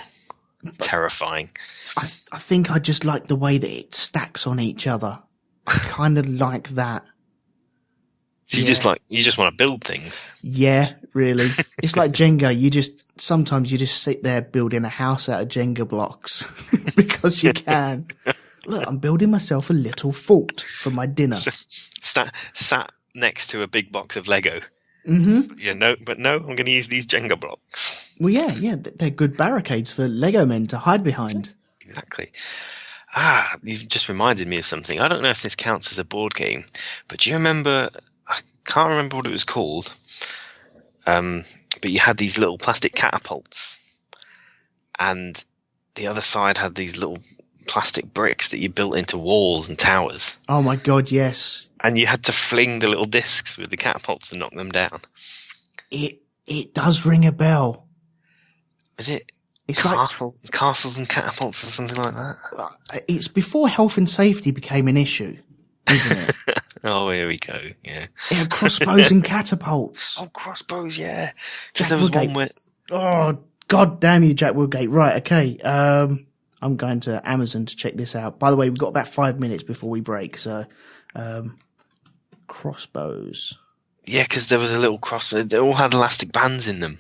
Terrifying. I think I just like the way that it stacks on each other. I kind of like that. So you just want to build things. Yeah, really. It's like Jenga. Sometimes you just sit there building a house out of Jenga blocks because you can. Look, I'm building myself a little fort for my dinner. Sat next to a big box of Lego. Mm-hmm. Yeah, I'm going to use these Jenga blocks. Well, yeah, they're good barricades for Lego men to hide behind. Exactly. You've just reminded me of something. I don't know if this counts as a board game, but do you remember? I can't remember what it was called. But you had these little plastic catapults, and the other side had these little plastic bricks that you built into walls and towers. Oh my God, yes. And you had to fling the little discs with the catapults to knock them down. It does ring a bell. Is it it's castles and catapults or something like that? It's before health and safety became an issue, isn't it? Oh, here we go. Yeah. Yeah, crossbows and catapults. Oh, crossbows, yeah. Because there was one where... Oh, God damn you, Jack Woodgate. Right, okay. I'm going to Amazon to check this out. By the way, we've got about 5 minutes before we break, so... crossbows. Yeah, because there was a little crossbow. They all had elastic bands in them.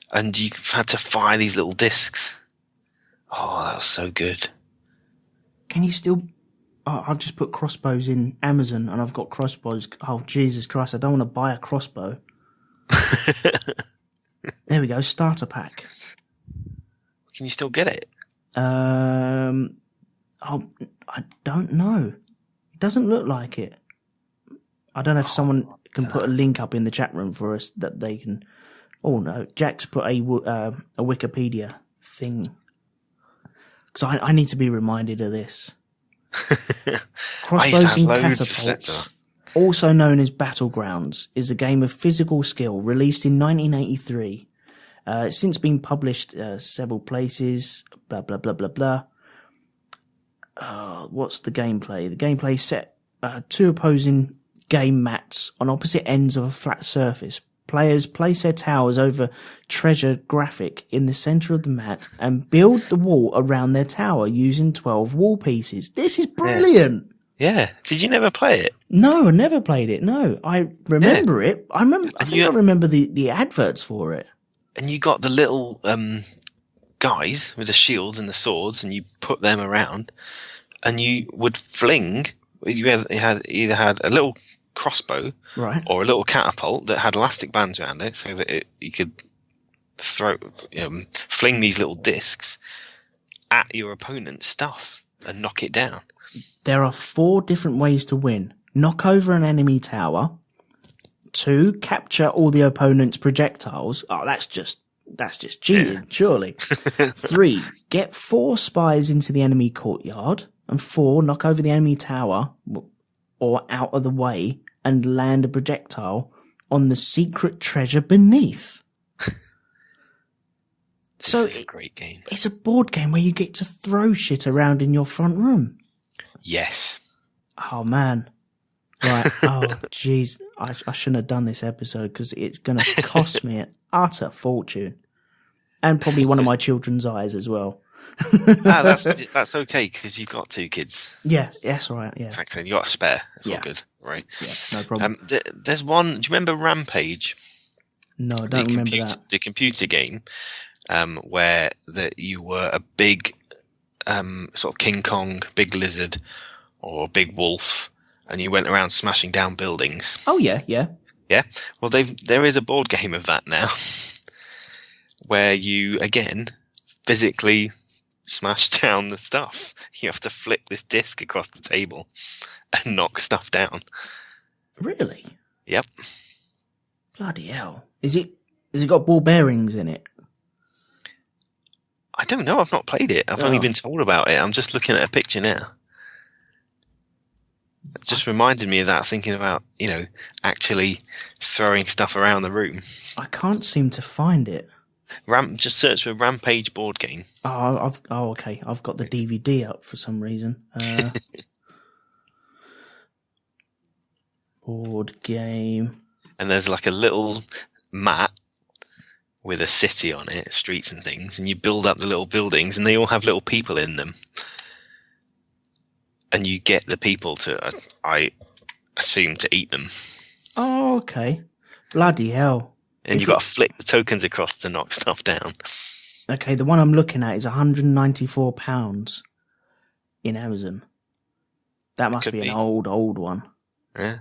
And you had to fire these little discs. Oh, that was so good. Can you still... Oh, I've just put crossbows in Amazon and I've got crossbows. Oh, Jesus Christ, I don't want to buy a crossbow. There we go, starter pack. Can you still get it? I don't know. It doesn't look like it. I don't know if someone can put a link up in the chat room for us that they can... Oh, no. Jack's put a Wikipedia thing. Because I need to be reminded of this. Crossbows and Catapults, also known as Battlegrounds, is a game of physical skill released in 1983. It's since been published several places. Blah, blah, blah, blah, blah. What's the gameplay? The gameplay set two opposing game mats on opposite ends of a flat surface. Players place their towers over treasure graphic in the center of the mat and build the wall around their tower using 12 wall pieces. This is brilliant. Yeah. Did you never play it? No, I never played it. No, I remember it. I remember the adverts for it. And you got the little guys with the shields and the swords, and you put them around, and you would fling. You either had a little crossbow, right, or a little catapult that had elastic bands around it, so that you could fling these little discs at your opponent's stuff and knock it down. There are 4 different ways to win: knock over an enemy tower. 2, capture all the opponent's projectiles. Oh, that's just cheating, surely. 3, get 4 spies into the enemy courtyard. And 4, knock over the enemy tower or out of the way and land a projectile on the secret treasure beneath. So it's a great game. It's a board game where you get to throw shit around in your front room. Yes. Oh, man. Right. Oh, jeez. I shouldn't have done this episode because it's going to cost me an utter fortune. And probably one of my children's eyes as well. That's okay because you've got 2 kids. Yeah, that's right. Yeah, exactly. You got a spare. That's all good, right? Yeah, no problem. There's one. Do you remember Rampage? No, I don't remember that. The computer game, where you were a big, sort of King Kong, big lizard, or big wolf, and you went around smashing down buildings. Oh yeah. Well, there is a board game of that now, where you again physically smash down the stuff. You have to flip this disc across the table and knock stuff down. Really? Yep. Bloody hell! Has it got ball bearings in it? I don't know. I've not played it. I've only been told about it. I'm just looking at a picture now. It just reminded me of that, thinking about, actually throwing stuff around the room. I can't seem to find it. Just search for Rampage board game. Okay. I've got the DVD up for some reason. Board game. And there's like a little mat with a city on it, streets and things, and you build up the little buildings, and they all have little people in them. And you get the people to, I assume, to eat them. Oh, okay. Bloody hell. And you've got to flick the tokens across to knock stuff down. Okay, the one I'm looking at is £194 in Amazon. That must be an old one. Yeah.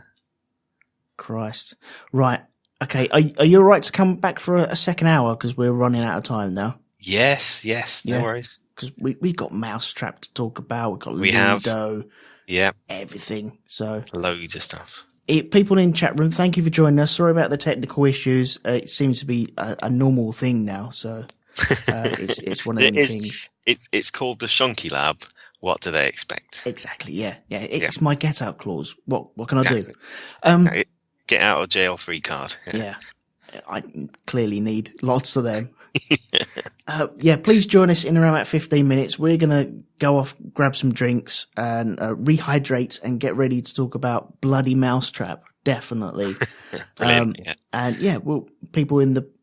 Christ. Right. Okay, are you all right to come back for a second hour? Because we're running out of time now. Yes, no worries. Because we got Mousetrap to talk about. We've got Ludo. Yeah. Everything. So loads of stuff. People in chat room, thank you for joining us. Sorry about the technical issues. It seems to be a normal thing now. So it's one of them things. It's called the Shonky Lab. What do they expect? Exactly. Yeah. It's my get out clause. What can I do? Get out of jail free card. Yeah. I clearly need lots of them. Please join us in around about 15 minutes. We're going to go off, grab some drinks and rehydrate and get ready to talk about bloody Mousetrap. Definitely. Brilliant. Well, people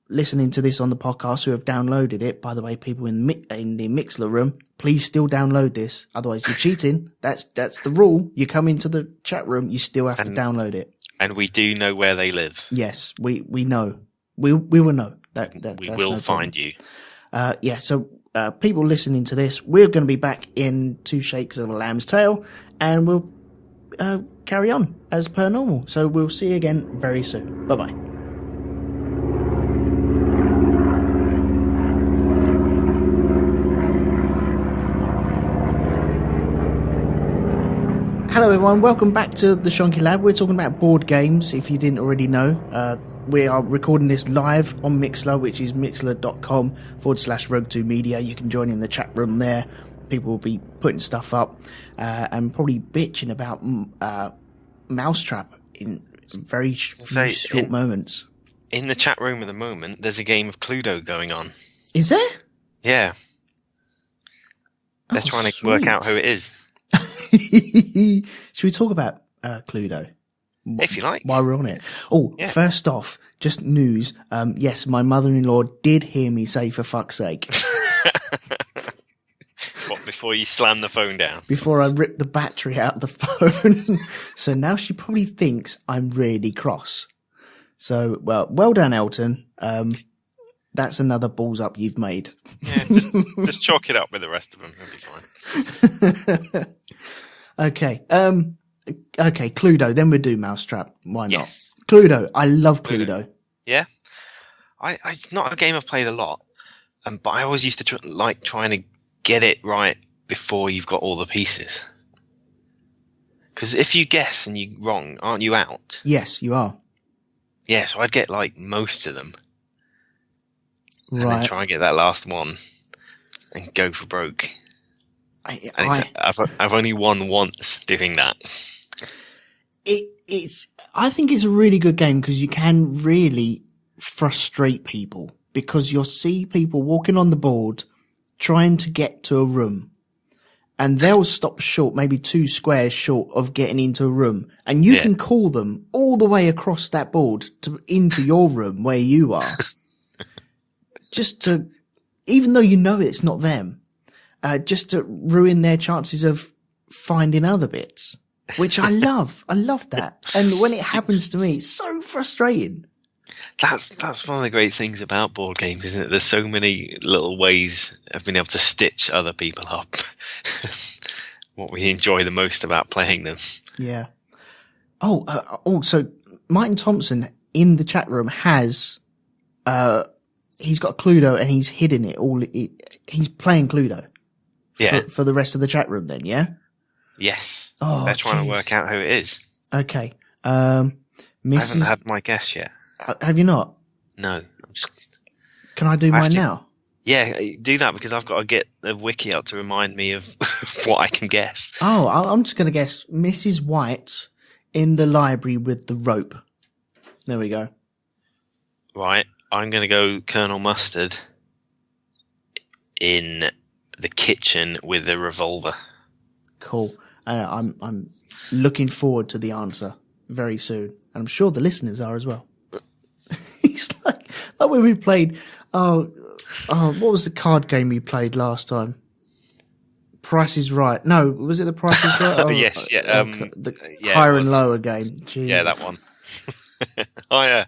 listening to this on the podcast who have downloaded it, by the way, people in the Mixler room, please still download this. Otherwise you're cheating. That's the rule. You come into the chat room, you still have to download it. And we do know where they live. Yes, we know. We will know. We will find you. So people listening to this, we're going to be back in 2 shakes of a lamb's tail, and we'll carry on as per normal. So we'll see you again very soon. Bye-bye. Hello everyone, welcome back to the Shonky Lab. We're talking about board games, if you didn't already know. We are recording this live on Mixler, which is mixler.com/RogueTwoMedia. You can join in the chat room there. People will be putting stuff up and probably bitching about Mousetrap in very short moments. In the chat room at the moment, there's a game of Cluedo going on. Is there? Yeah. They're trying to work out who it is. Should we talk about Cluedo? If you like. While we're on it. First off, just news. Yes, my mother-in-law did hear me say, for fuck's sake. What, before you slam the phone down? Before I rip the battery out of the phone. So now she probably thinks I'm really cross. So, well done, Elton. That's another balls up you've made. Yeah, just chalk it up with the rest of them. It'll be fine. Okay. Okay, Cluedo. Then we'll do Mousetrap. Why not? Yes. Cluedo. I love Cluedo. Yeah. It's not a game I've played a lot, but I always used to trying to get it right before you've got all the pieces. Because if you guess and you're wrong, aren't you out? Yes, you are. Yeah, so I'd get most of them. Right. And then try and get that last one and go for broke. I've only won once doing that. I think it's a really good game because you can really frustrate people because you'll see people walking on the board trying to get to a room and they'll stop short, maybe 2 squares short of getting into a room, and you can call them all the way across that board into your room where you are. Just to, even though you know it's not them, just to ruin their chances of finding other bits, which I love. I love that. And when it happens to me, it's so frustrating. That's one of the great things about board games, isn't it? There's so many little ways of being able to stitch other people up. What we enjoy the most about playing them. Yeah. So Martin Thompson in the chat room has, he's got Cluedo and he's hidden it all. He's playing Cluedo. Yeah. for the rest of the chat room then, yeah? Yes. Oh, they're trying geez. to work out who it is. Okay. I Mrs. haven't had my guess yet. Have you not? No. Can I do mine now? Yeah, do that because I've got to get the wiki out to remind me of what I can guess. Oh, I'm just going to guess Mrs. White in the library with the rope. There we go. Right, I'm going to go Colonel Mustard in the kitchen with a revolver. Cool. I'm looking forward to the answer very soon. And I'm sure the listeners are as well. It's like when we played, what was the card game we played last time? Price is Right. No, was it the Price is Right? Oh, yes, yeah. The higher and lower game. Jesus. Yeah, that one. Hiya.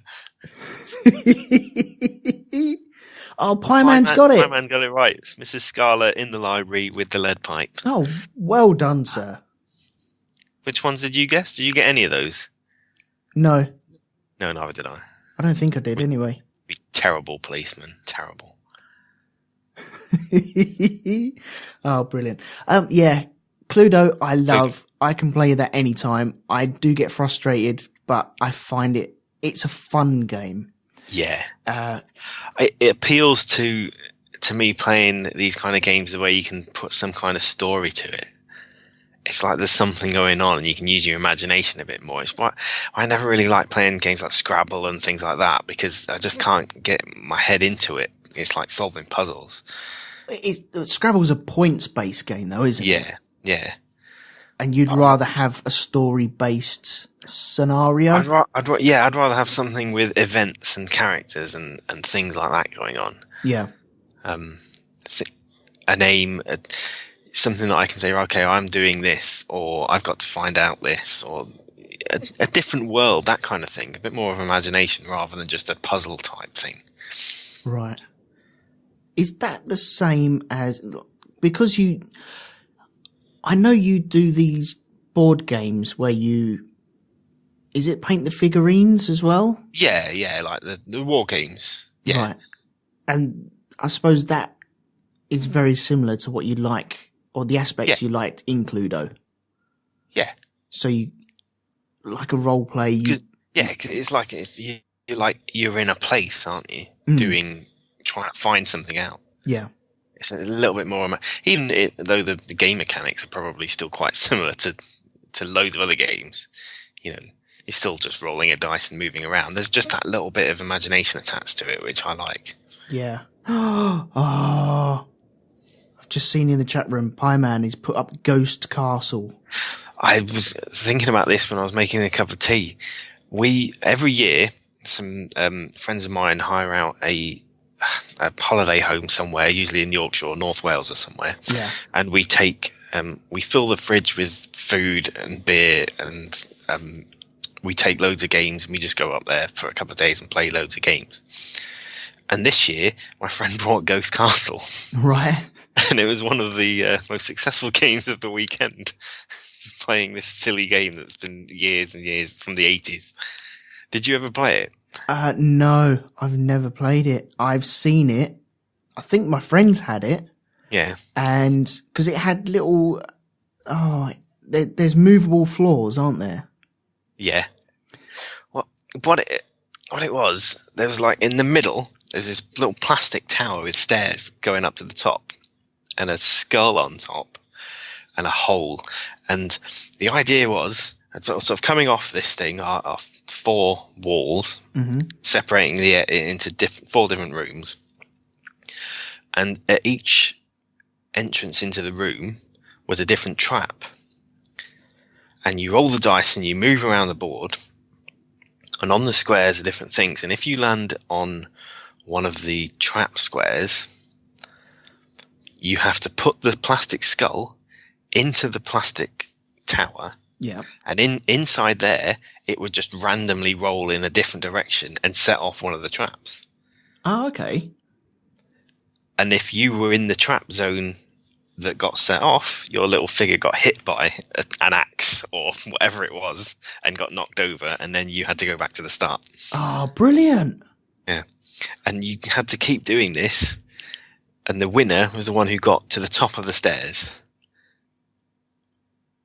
Oh, Pie Man's got it. Pie Man got it right. It's Mrs. Scarlet in the library with the lead pipe. Oh, well done, sir. Which ones did you guess? Did you get any of those? No. No, neither did I. I don't think I did anyway. Be terrible policeman. Terrible. Oh, brilliant. Yeah, Cluedo, I love. I can play that anytime. I do get frustrated, but I find it's a fun game. Yeah. It appeals to me playing these kind of games where you can put some kind of story to it. It's like there's something going on and you can use your imagination a bit more. It's why I never really like playing games like Scrabble and things like that because I just can't get my head into it. It's like solving puzzles. Scrabble's a points-based game, though, isn't it? Yeah. And you'd rather have a story-based scenario? I'd rather have something with events and characters and things like that going on. Yeah. A name, something that I can say, okay, I'm doing this, or I've got to find out this, or a different world, that kind of thing. A bit more of imagination rather than just a puzzle type thing. Right. Is that the same as, because I know you do these board games where is it paint the figurines as well? Yeah, like the war games. Yeah. Right. And I suppose that is very similar to what you like, or the aspects you liked in Cluedo. Yeah. So you, like a role play, Cause it's like you're in a place, aren't you? Trying to find something out. Yeah. It's a little bit more, though the game mechanics are probably still quite similar to loads of other games. You know, you're still just rolling a dice and moving around. There's just that little bit of imagination attached to it, which I like. Yeah. Oh, I've just seen in the chat room, Pie Man has put up Ghost Castle. I was thinking about this when I was making a cup of tea. Every year, some friends of mine hire out a holiday home somewhere, usually in Yorkshire or North Wales or somewhere. Yeah. And we fill the fridge with food and beer, and we take loads of games, and we just go up there for a couple of days and play loads of games. And this year, my friend brought Ghost Castle. Right. And it was one of the most successful games of the weekend. Playing this silly game that's been years and years from the 80s. Did you ever play it? No, I've never played it. I've seen it. I think my friends had it. Yeah. And because it had little, there's movable floors, aren't there? Yeah. What it was, there was like in the middle, there's this little plastic tower with stairs going up to the top and a skull on top and a hole. And the idea was, sort of coming off this thing are 4 walls, separating into 4 different rooms. And at each entrance into the room was a different trap. And you roll the dice and you move around the board. And on the squares are different things. And if you land on one of the trap squares, you have to put the plastic skull into the plastic tower. Yeah. And inside there, it would just randomly roll in a different direction and set off one of the traps. Oh, okay. And if you were in the trap zone that got set off, your little figure got hit by an axe or whatever it was and got knocked over, and then you had to go back to the start. Oh, brilliant. Yeah. And you had to keep doing this and the winner was the one who got to the top of the stairs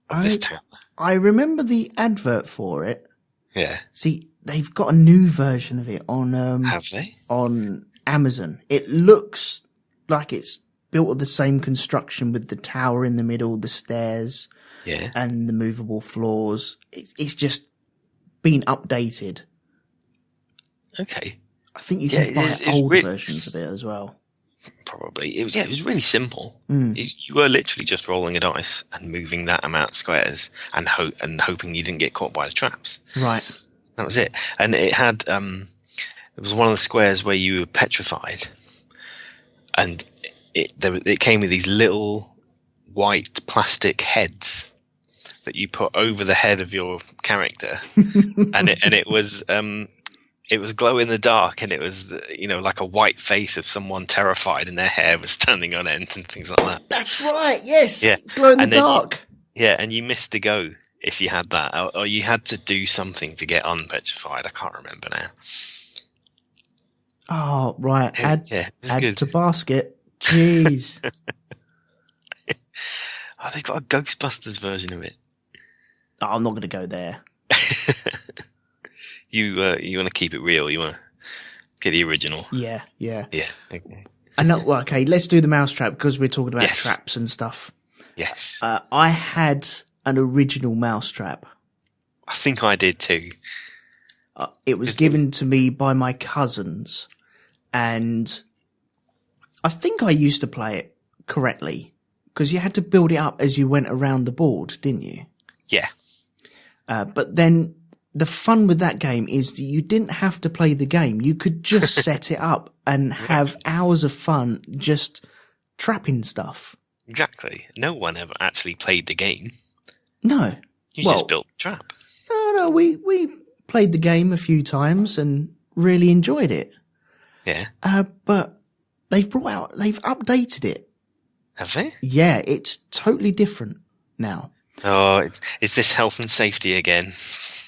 of this tower. I remember the advert for it. Yeah. See, they've got a new version of it on Have they? on Amazon. It looks like it's built of the same construction with the tower in the middle, the stairs, and the movable floors. It's just been updated. Okay. I think you can buy old versions of it as well. Probably. It was really simple. You were literally just rolling a dice and moving that amount of squares and hoping you didn't get caught by the traps. Right. That was it. And it had it was one of the squares where you were petrified, and it came with these little white plastic heads that you put over the head of your character, and it was glow in the dark, and it was like a white face of someone terrified, and their hair was standing on end and things like that. That's right. Yes. Yeah. Glow in the dark. And you missed the go if you had that, or you had to do something to get unpetrified. I can't remember now. Oh, right. Add good. to basket. Jeez. They've got a Ghostbusters version of it. Oh, I'm not going to go there. You want to keep it real. You want to get the original. Yeah. Okay. Okay, let's do the mousetrap because we're talking about traps and stuff. Yes. I had an original mousetrap. I think I did too. It was given to me by my cousins, and I think I used to play it correctly because you had to build it up as you went around the board, didn't you? Yeah. But then the fun with that game is that you didn't have to play the game. You could just set it up and have hours of fun just trapping stuff. Exactly. No one ever actually played the game. No. You just built the trap. No, we played the game a few times and really enjoyed it. Yeah. But they've updated it. Have they? Yeah, it's totally different now. Oh, is this health and safety again?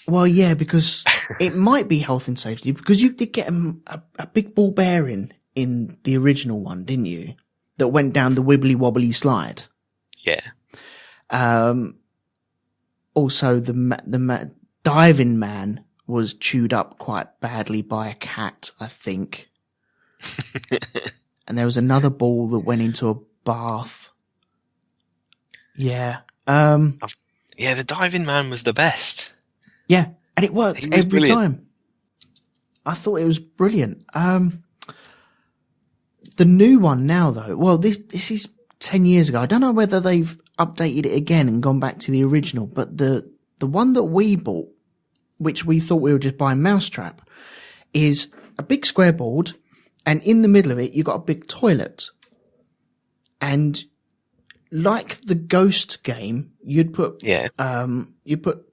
Well, yeah, because it might be health and safety because you did get a big ball bearing in the original one, didn't you? That went down the wibbly wobbly slide. Yeah. Also, the diving man was chewed up quite badly by a cat, I think. And there was another ball that went into a bath. Yeah. The diving man was the best. Yeah, and it worked every time. I thought it was brilliant. The new one now, though, well, this is 10 years ago. I don't know whether they've updated it again and gone back to the original, but the one that we bought, which we thought we were just buying mousetrap, is a big square board, and in the middle of it, you've got a big toilet. And like the Ghost game, you'd put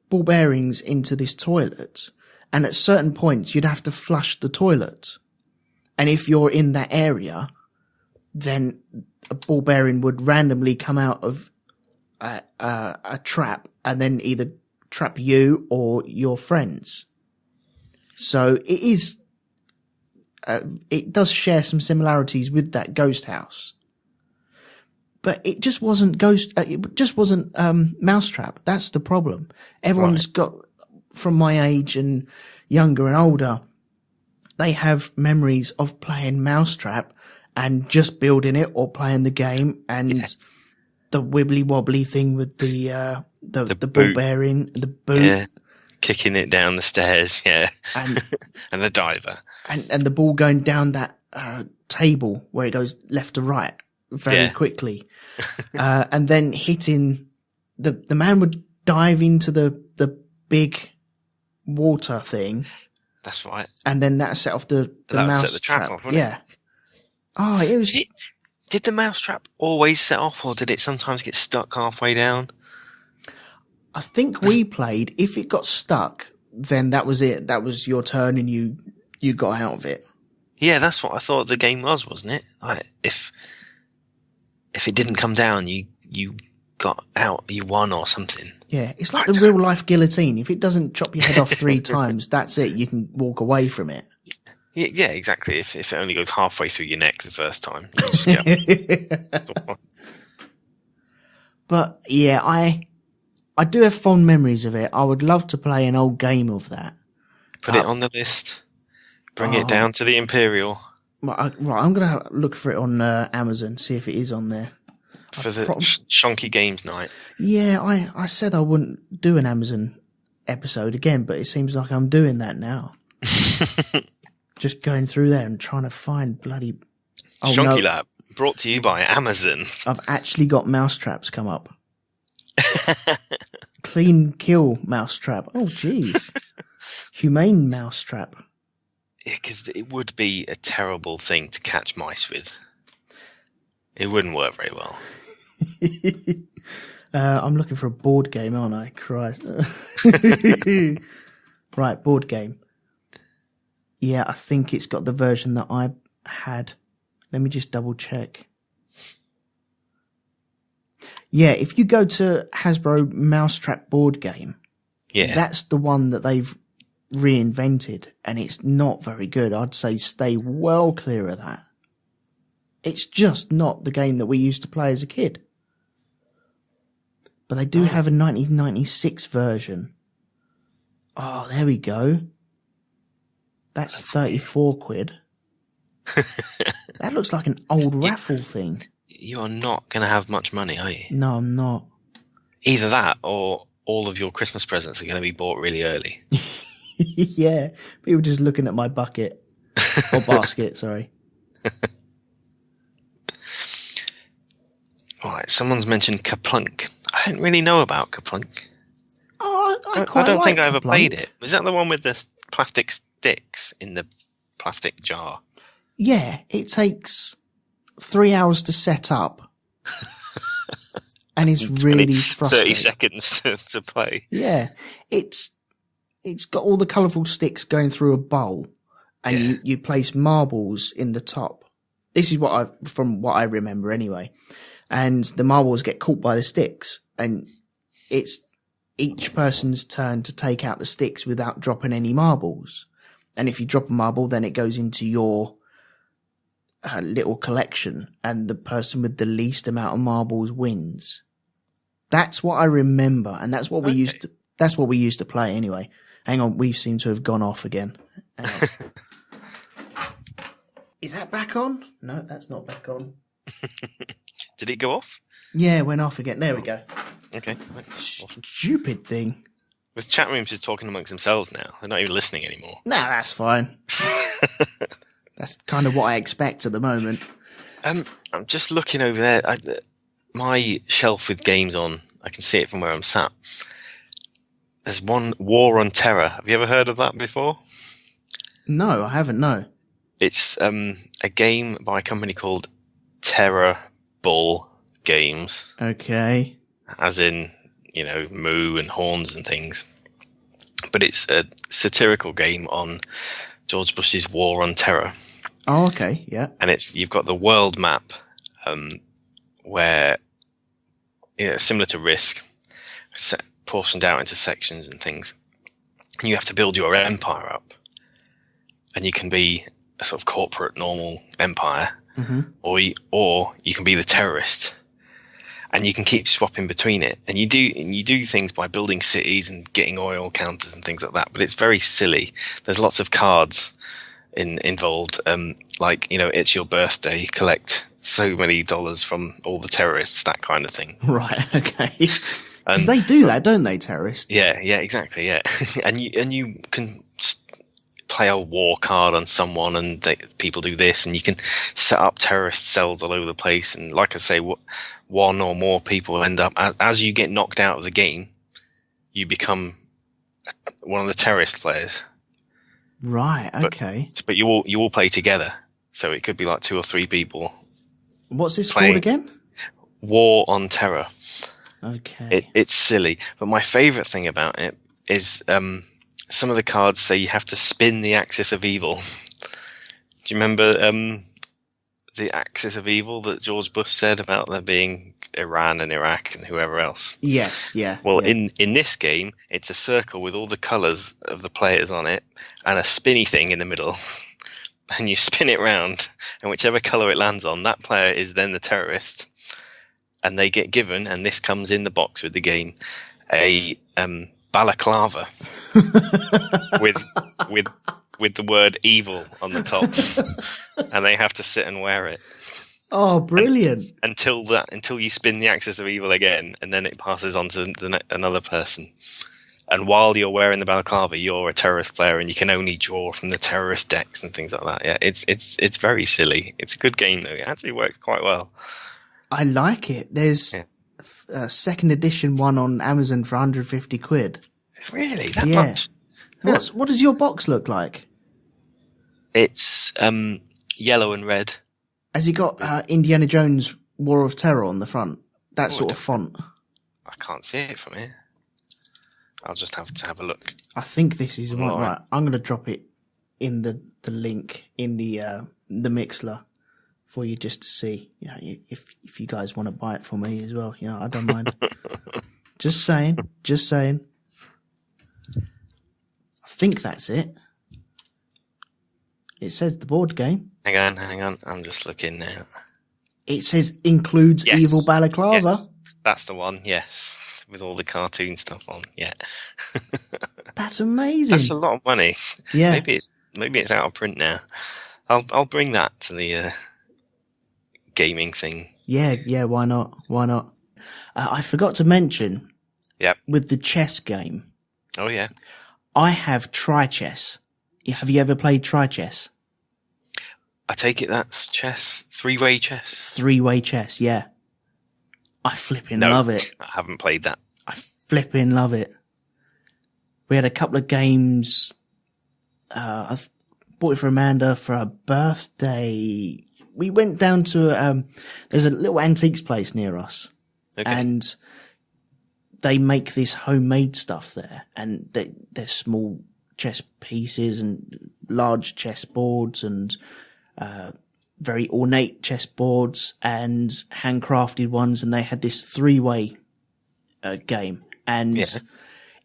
ball bearings into this toilet, and at certain points, you'd have to flush the toilet. And if you're in that area, then a ball bearing would randomly come out of a trap and then either trap you or your friends. So it is, it does share some similarities with that Ghost House. But it just wasn't Mousetrap. That's the problem. Everyone's got, from my age and younger and older, they have memories of playing Mousetrap and just building it or playing the game and the wibbly wobbly thing with the ball bearing, the boot, kicking it down the stairs, and and the diver, and the ball going down that table where it goes left to right very quickly, and then hitting the man would dive into the big water thing. That's right. And then that set off the mouse set the trap off, wouldn't it? Oh, it was. Did the mouse trap always set off, or did it sometimes get stuck halfway down? I think we played. If it got stuck, then that was it. That was your turn, and you got out of it. Yeah, that's what I thought the game was, wasn't it? Like if it didn't come down, you got out, you won or something. Yeah, it's like the real life guillotine. If it doesn't chop your head off 3 times, that's it. You can walk away from it. Yeah, exactly. If it only goes halfway through your neck the first time, you just get. But yeah, I do have fond memories of it. I would love to play an old game of that. Put it on the list. Bring it down to the Imperial. Right, I'm going to look for it on Amazon, see if it is on there. For the Shonky Games night. Yeah, I said I wouldn't do an Amazon episode again, but it seems like I'm doing that now. Just going through there and trying to find bloody... Shonky Lab, brought to you by Amazon. I've actually got mousetraps come up. Clean kill mousetrap. Oh, jeez. Humane mousetrap. Yeah, because it would be a terrible thing to catch mice with. It wouldn't work very well. I'm looking for a board game, aren't I? Christ. Right, board game. Yeah, I think it's got the version that I had. Let me just double check. Yeah, if you go to Hasbro Mousetrap board game, that's the one that they've reinvented, and it's not very good. I'd say stay well clear of that. It's just not the game that we used to play as a kid. But they do have a 1996 version. Oh, there we go. That's 34 quid. That looks like an old raffle thing. You are not going to have much money, are you? No, I'm not. Either that or all of your Christmas presents are going to be bought really early. Yeah, people just looking at my bucket. Or basket, sorry. Right, someone's mentioned Kaplunk. I don't really know about Kaplunk. Oh, I don't think I ever played it. Was that the one with the plastic sticks in the plastic jar? Yeah, it takes 3 hours to set up. And it's really frustrating. 30 seconds to play. Yeah, it's got all the colourful sticks going through a bowl, and you place marbles in the top. This is from what I remember anyway. And the marbles get caught by the sticks, and it's each person's turn to take out the sticks without dropping any marbles. And if you drop a marble, then it goes into your little collection, and the person with the least amount of marbles wins. That's what I remember, and that's what we used to. That's what we used to play anyway. Hang on, we seem to have gone off again. Is that back on? No, that's not back on. Did it go off? Yeah, it went off again. There we go. Okay. Right. Awesome. Stupid thing. The chat room's just talking amongst themselves now. They're not even listening anymore. Nah, that's fine. That's kind of what I expect at the moment. I'm just looking over there. My shelf with games on, I can see it from where I'm sat. There's one, War on Terror. Have you ever heard of that before? No, I haven't, no. It's a game by a company called Terror Bull Games. Okay. As in, moo and horns and things. But it's a satirical game on George Bush's War on Terror. Oh, okay, yeah. And you've got the world map, where, similar to Risk, portioned out into sections and things. And you have to build your empire up. And you can be a sort of corporate, normal empire, or you can be the terrorist. And you can keep swapping between it. And you do things by building cities and getting oil counters and things like that. But it's very silly. There's lots of cards involved. It's your birthday, collect so many dollars from all the terrorists, that kind of thing. Right, okay. Because they do that, don't they, terrorists? Yeah, exactly, yeah. and you can play a war card on someone, and people do this, and you can set up terrorist cells all over the place. And like I say, one or more people end up, as you get knocked out of the game, you become one of the terrorist players. Right, okay. But you all play together, so it could be like 2 or 3 people. What's this called again? War on Terror. Okay. It's silly, but my favourite thing about it is some of the cards say you have to spin the axis of evil. Do you remember the axis of evil that George Bush said about there being Iran and Iraq and whoever else? Yes, yeah. Well, yeah. in this game, it's a circle with all the colours of the players on it and a spinny thing in the middle and you spin it round, and whichever colour it lands on, that player is then the terrorist, and they get given, and this comes in the box with the game, a balaclava with the word evil on the top, and they have to sit and wear it. Oh, brilliant! Until you spin the axis of evil again, and then it passes on to another person. And while you're wearing the balaclava, you're a terrorist player, and you can only draw from the terrorist decks and things like that. Yeah, it's very silly. It's a good game though. It actually works quite well. I like it. There's a second edition one on Amazon for £150. Really, that much? What does your box look like? It's yellow and red. Has it got Indiana Jones War of Terror on the front? That sort of font. I can't see it from here. I'll just have to have a look. I think this is one. Right, I'm going to drop it in the link in the Mixler for you just to see. Yeah, if you guys want to buy it for me as well, I don't mind. Just saying. I think that's it. It says the board game. Hang on. I'm just looking now. It says includes evil balaclava. Yes, that's the one. Yes. With all the cartoon stuff on, yeah. That's amazing. That's a lot of money. Yeah. Maybe it's out of print now. I'll bring that to the gaming thing. Yeah. Why not? I forgot to mention. Yep. With the chess game. Oh yeah. I have tri-chess. Have you ever played tri-chess? I take it that's chess, three-way chess. Three-way chess, yeah. I flipping love it. I haven't played that. I flipping love it. We had a couple of games. I bought it for Amanda for her birthday. We went down to there's a little antiques place near us, and they make this homemade stuff there, and they're small chess pieces and large chess boards and very ornate chessboards and handcrafted ones, and they had this three-way game, and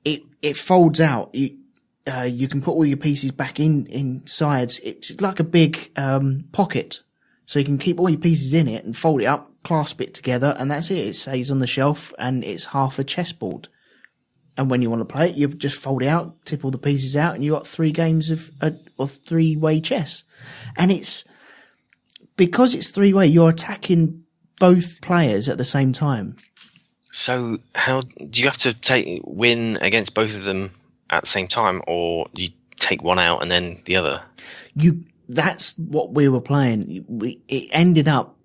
it folds out. You can put all your pieces back inside. It's like a big pocket, so you can keep all your pieces in it and fold it up, clasp it together, and that's it. It stays on the shelf, and it's half a chessboard. And when you want to play it, you just fold it out, tip all the pieces out, and you got 3 games of three-way chess. And because it's three-way, you're attacking both players at the same time. So how do you have to win against both of them at the same time, or you take one out and then the other? That's what we were playing. It ended up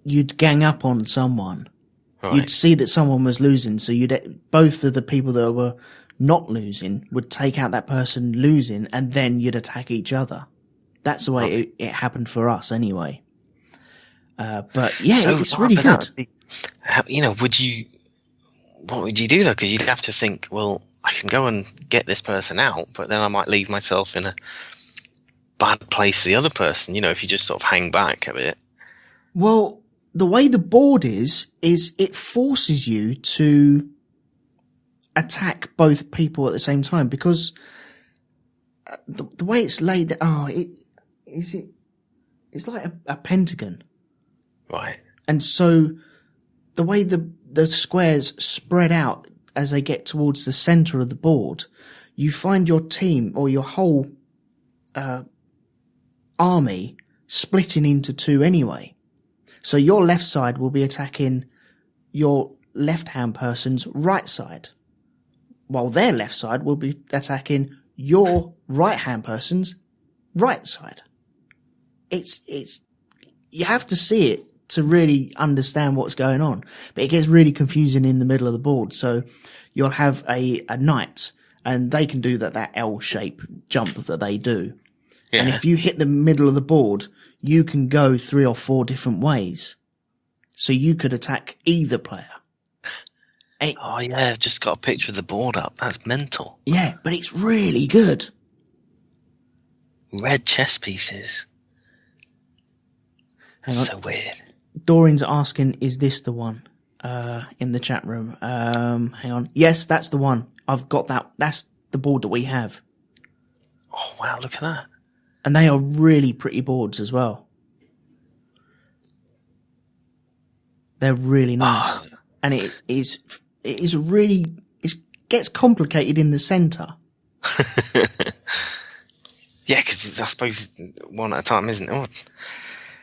you'd gang up on someone. Right. You'd see that someone was losing, so both of the people that were not losing would take out that person losing, and then you'd attack each other. That's the way it happened for us, anyway. But yeah, it's really good. What would you do though? Because you'd have to think, well, I can go and get this person out, but then I might leave myself in a bad place for the other person. If you just sort of hang back a bit. Well, the way the board is it forces you to attack both people at the same time, because the way it's laid, it's like a pentagon. Right. And so the way the squares spread out as they get towards the center of the board, you find your team or your whole army splitting into 2 anyway. So your left side will be attacking your left-hand person's right side, while their left side will be attacking your right-hand person's right side. It's you have to see it to really understand what's going on, but it gets really confusing in the middle of the board. So you'll have a knight, and they can do that L shape jump that they do. Yeah. And if you hit the middle of the board, you can go 3 or 4 different ways. So you could attack either player. Oh yeah, I've just got a picture of the board up. That's mental. Yeah, but it's really good. Red chess pieces. That's so weird. Doreen's asking, is this the one? In the chat room. Hang on. Yes, that's the one. I've got that. That's the board that we have. Oh wow, look at that. And they are really pretty boards as well. They're really nice. And it gets complicated in the centre. Yeah, because I suppose one at a time, isn't it? Oh,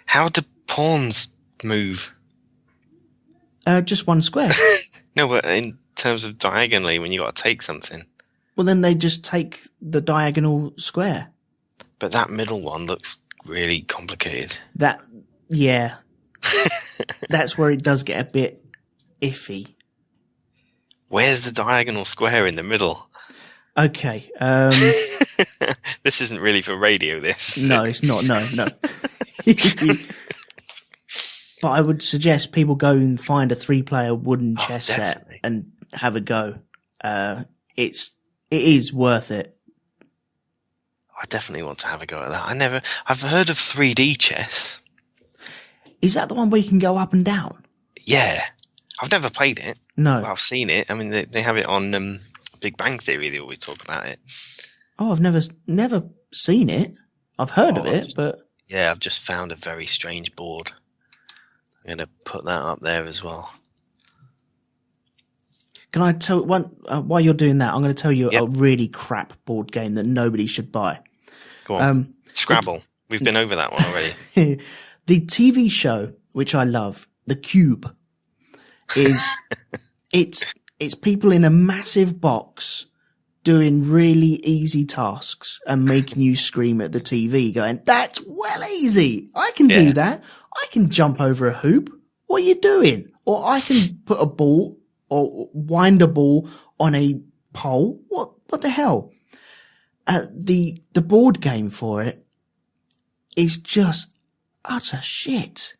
how do pawns move? Just one square. No, but in terms of diagonally, when you got to take something. Well, then they just take the diagonal square. But that middle one looks really complicated. Yeah. That's where it does get a bit iffy. Where's the diagonal square in the middle? Okay. This isn't really for radio, this. No, it's not. No. But I would suggest people go and find a 3-player wooden chess set and have a go. It is worth it. I definitely want to have a go at that. I've heard of 3D chess. Is that the one where you can go up and down? Yeah. I've never played it. No. But I've seen it. I mean, they have it on Big Bang Theory. They always talk about it. Oh, I've never seen it. I've heard of it, but... Yeah, I've just found a very strange board. I'm going to put that up there as well. Can I tell one while you're doing that? I'm going to tell you a really crap board game that nobody should buy. Go on. Scrabble. We've been over that one already. The TV show, which I love, The Cube, is it's people in a massive box doing really easy tasks and making you scream at the TV, going, "That's well easy! I can do that. I can jump over a hoop. What are you doing? Or I can put a ball or wind a ball on a pole. What the hell?" The board game for it is just utter shit.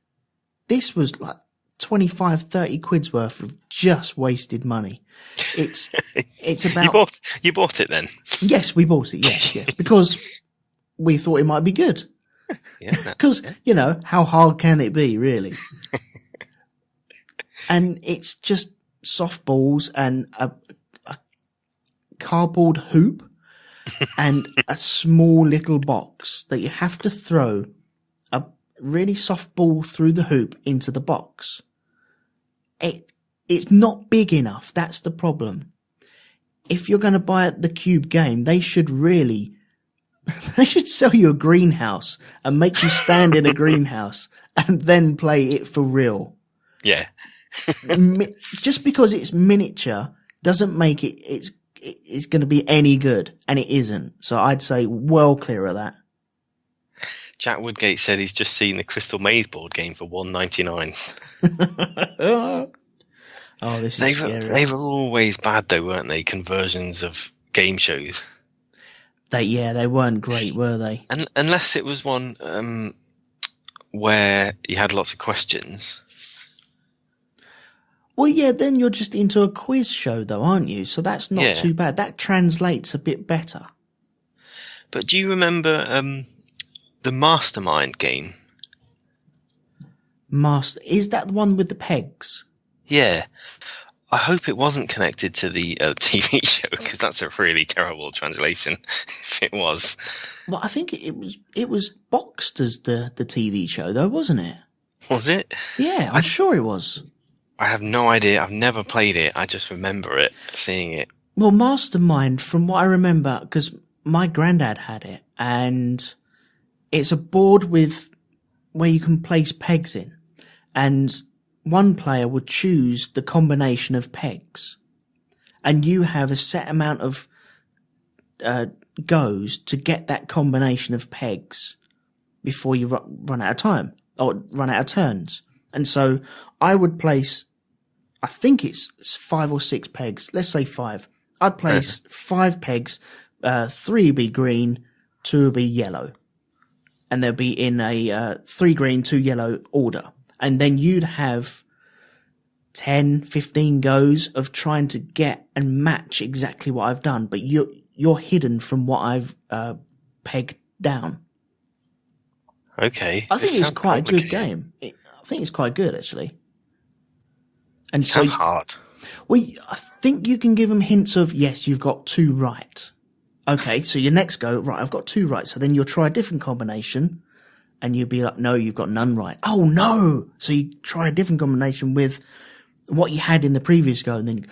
This was like 25, 30 quid's worth of just wasted money. It's about... You bought it then? Yes, we bought it, yeah. Because we thought it might be good. Because, how hard can it be, really? And it's just softballs and a cardboard hoop and a small little box that you have to throw a really soft ball through the hoop into the box. It's not big enough. That's the problem. If you're going to buy the Cube game, they should sell you a greenhouse and make you stand in a greenhouse and then play it for real. Yeah. Just because it's miniature doesn't make it's going to be any good, and it isn't. So I'd say well clear of that. Jack Woodgate said he's just seen the Crystal Maze board game for $1.99. Oh, this is scary. They were always bad, though, weren't they? Conversions of game shows. They weren't great, were they? And unless it was one where you had lots of questions. Well, yeah, then you're just into a quiz show, though, aren't you? So that's not too bad. That translates a bit better. But do you remember the Mastermind game? Is that the one with the pegs? Yeah. I hope it wasn't connected to the TV show, because that's a really terrible translation if it was. Well, I think it was boxed as the TV show, though, wasn't it? Was it? Yeah, I'm sure it was. I have no idea. I've never played it. I just remember it, seeing it. Well, Mastermind, from what I remember, because my granddad had it, and it's a board where you can place pegs in, and one player would choose the combination of pegs, and you have a set amount of goes to get that combination of pegs before you run out of time or run out of turns. And so I would place, I think it's 5 or 6 pegs. Let's say 5. I'd place 5 pegs. 3 would be green, 2 would be yellow, and they'll be in a 3 green, 2 yellow order. And then you'd have 10, 15 goes of trying to get and match exactly what I've done, but you're hidden from what I've pegged down. Okay. I think it's quite a good game. I think it's quite good, actually. And sounds hard. Well, I think you can give them hints of, yes, you've got 2 right. Okay, so your next go, right, I've got 2 right. So then you'll try a different combination and you'll be like, no, you've got none right. Oh, no. So you try a different combination with what you had in the previous go and then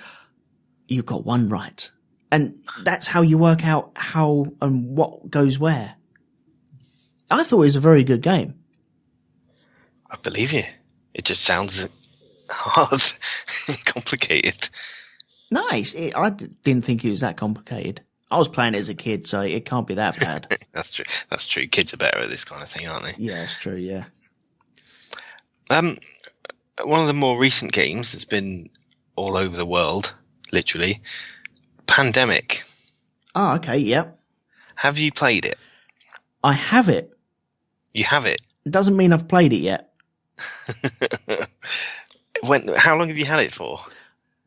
you've got 1 right. And that's how you work out how and what goes where. I thought it was a very good game. I believe you. It just sounds hard and complicated. Nice. I didn't think it was that complicated. I was playing it as a kid, so it can't be that bad. That's true. That's true. Kids are better at this kind of thing, aren't they? Yeah, it's true, yeah. One of the more recent games that's been all over the world, literally, Pandemic. Oh, okay, yep. Have you played it? I have it. You have it? It doesn't mean I've played it yet. How long have you had it for?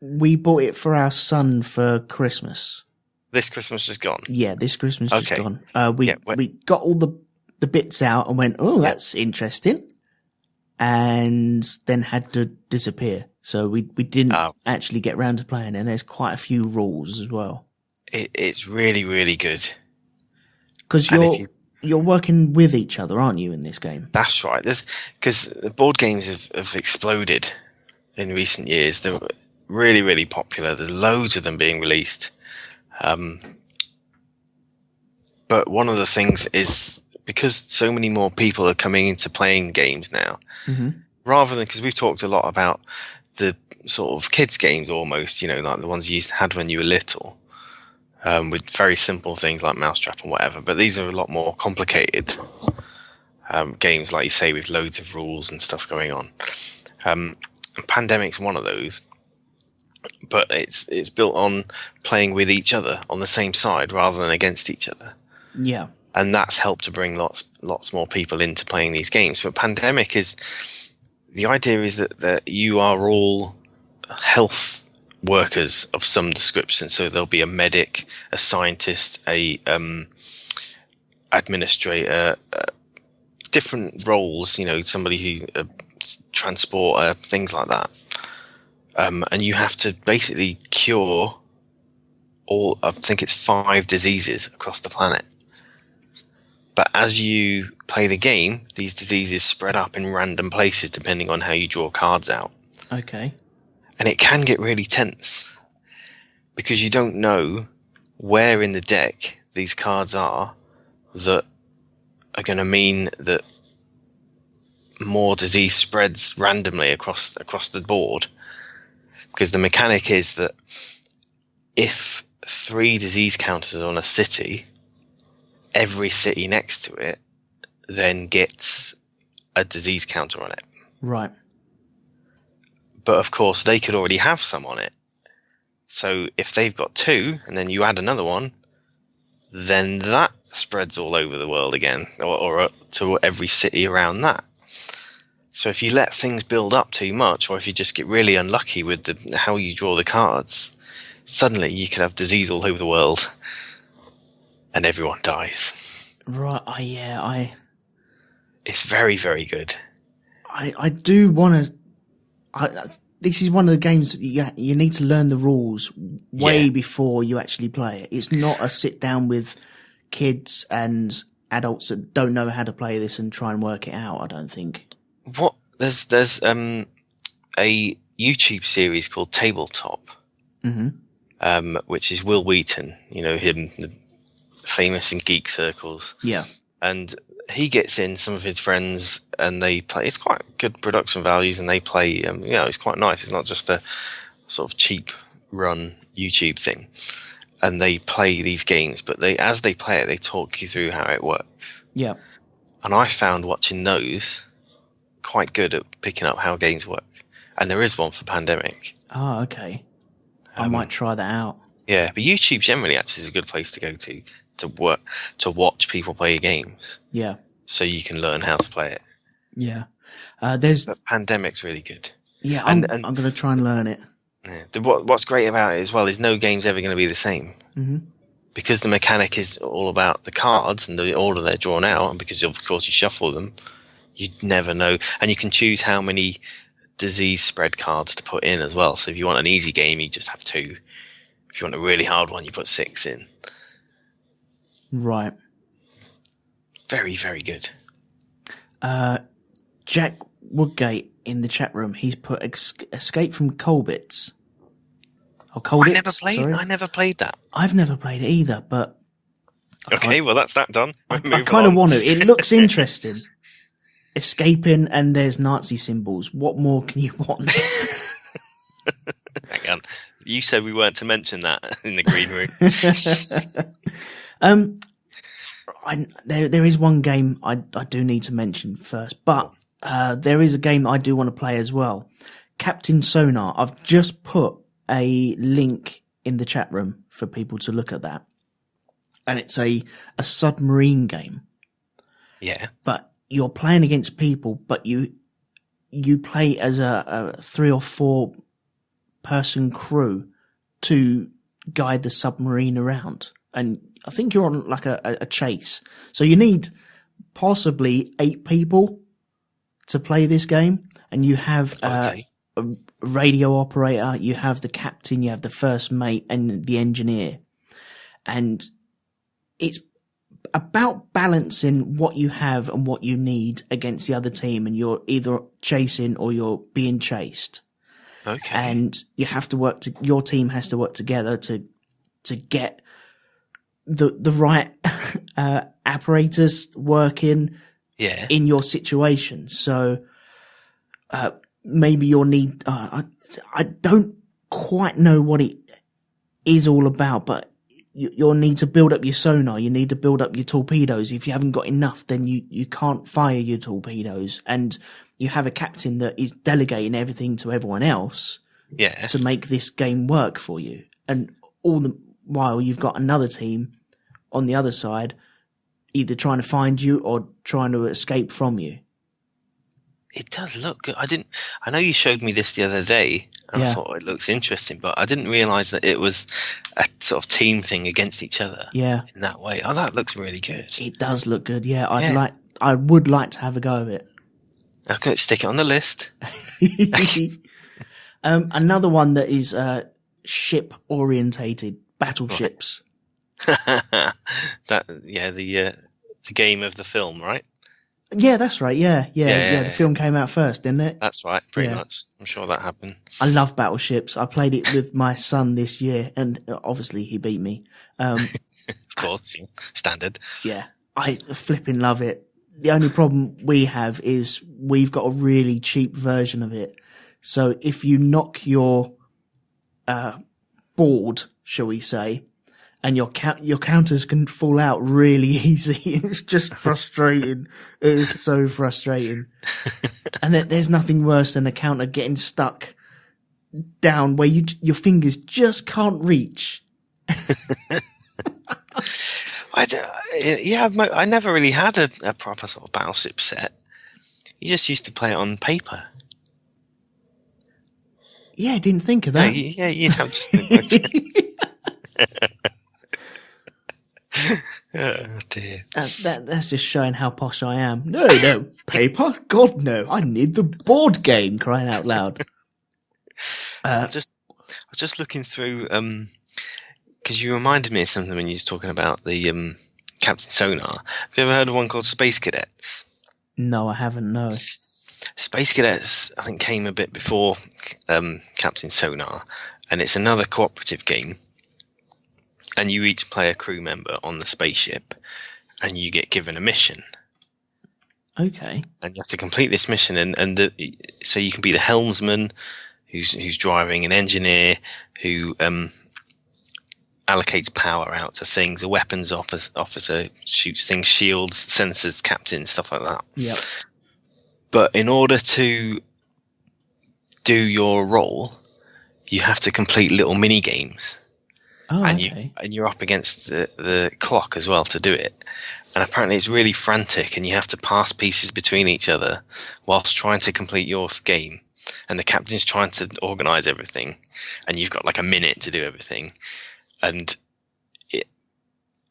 We bought it for our son for Christmas. This Christmas just gone? Yeah, this Christmas just gone. We got all the bits out and went, oh, that's interesting. And then had to disappear. So we didn't actually get round to playing it. And there's quite a few rules as well. It's really, really good. Because you're working with each other, aren't you, in this game? That's right. Because the board games have exploded in recent years. They're really, really popular. There's loads of them being released. But one of the things is because so many more people are coming into playing games now, rather than, because we've talked a lot about the sort of kids games almost, like the ones you had when you were little, with very simple things like Mousetrap and whatever. But these are a lot more complicated games, like you say, with loads of rules and stuff going on. And Pandemic's one of those. But it's built on playing with each other on the same side rather than against each other. Yeah. And that's helped to bring lots more people into playing these games. But Pandemic the idea is that you are all health workers of some description. So there'll be a medic, a scientist, a administrator, different roles, somebody who transporter, things like that. And you have to basically cure I think it's 5 diseases across the planet. But as you play the game, these diseases spread up in random places depending on how you draw cards out. Okay. And it can get really tense because you don't know where in the deck these cards are that are going to mean that more disease spreads randomly across the board. Because the mechanic is that if 3 disease counters on a city, every city next to it then gets a disease counter on it. Right. But of course, they could already have some on it. So if they've got 2 and then you add another one, then that spreads all over the world again, or to every city around that. So if you let things build up too much, or if you just get really unlucky with how you draw the cards, suddenly you could have disease all over the world and everyone dies. Right. It's very, very good. I do want to. This is one of the games that you need to learn the rules way before you actually play it. It's not a sit down with kids and adults that don't know how to play this and try and work it out. I don't think. There's a YouTube series called Tabletop, which is Will Wheaton, him, famous in geek circles. Yeah. And he gets in some of his friends and they play. It's quite good production values and they play, it's quite nice. It's not just a sort of cheap run YouTube thing. And they play these games, but as they play it, they talk you through how it works. Yeah. And I found watching those quite good at picking up how games work. And there is one for Pandemic. Oh, okay. I might try that out. Yeah, but YouTube generally actually is a good place to go to watch people play games. Yeah. So you can learn how to play it. Yeah. But Pandemic's really good. Yeah, I'm going to try and learn it. Yeah. What's great about it as well is no game's ever going to be the same. Mm-hmm. Because the mechanic is all about the cards and the order they're drawn out, and because of course you shuffle them, you never know. And you can choose how many disease spread cards to put in as well. So if you want an easy game, you just have 2. If you want a really hard one, you put 6 in. Right. Very, very good. Jack Woodgate in the chat room, he's put Escape from Colbit's. Or Colditz, I never played that. I've never played it either, but... Okay, well, that's that done. I kind of want to. It looks interesting. Escaping and there's Nazi symbols. What more can you want? Hang on. You said we weren't to mention that in the green room. There is one game I do need to mention first, but there is a game I do want to play as well. Captain Sonar. I've just put a link in the chat room for people to look at that. And it's a submarine game. Yeah. But you're playing against people, but you play as a 3 or 4 person crew to guide the submarine around. And I think you're on like a chase. So you need possibly 8 people to play this game. And you have a radio operator, you have the captain, you have the first mate and the engineer. And it's about balancing what you have and what you need against the other team, and you're either chasing or you're being chased. Okay. And you have to your team has to work together to get the right apparatus working in your situation. So maybe you'll need I don't quite know what it is all about, but you'll need to build up your sonar. You need to build up your torpedoes. If you haven't got enough, then you can't fire your torpedoes. And you have a captain that is delegating everything to everyone else to make this game work for you. And all the while, you've got another team on the other side, either trying to find you or trying to escape from you. It does look good. I know you showed me this the other day, and I thought it looks interesting, but I didn't realise that it was a sort of team thing against each other. Yeah. In that way. Oh, that looks really good. It does look good. Yeah. I would like to have a go of it. Okay, stick it on the list. Another one that is ship orientated, battleships. Right. The game of the film, right? Yeah, that's right. Yeah. The film came out first, didn't it? That's right, pretty much. I'm sure that happened. I love battleships. I played it with my son this year, and obviously he beat me. Of course, standard. Yeah, I flipping love it. The only problem we have is we've got a really cheap version of it. So if you knock your board, shall we say, and your counters can fall out really easy. It's just frustrating. It is so frustrating. And there's nothing worse than a counter getting stuck down where your fingers just can't reach. I never really had a proper sort of battleship set. You just used to play it on paper. Yeah, I didn't think of that. Yeah, you'd have to. Oh dear. That's just showing how posh I am. No, paper? God, no. I need the board game, crying out loud. I was just looking through, because you reminded me of something when you was talking about the Captain Sonar. Have you ever heard of one called Space Cadets? No, I haven't, no. Space Cadets, I think, came a bit before Captain Sonar, and it's another cooperative game. And you each play a crew member on the spaceship, and you get given a mission. Okay. And you have to complete this mission, so you can be the helmsman, who's driving, an engineer who allocates power out to things, a weapons officer shoots things, shields, sensors, captains, stuff like that. Yep. But in order to do your role, you have to complete little mini games. Oh, and okay. you're up against the clock as well to do it. And apparently it's really frantic, and you have to pass pieces between each other whilst trying to complete your game. And the captain's trying to organise everything, and you've got like a minute to do everything. And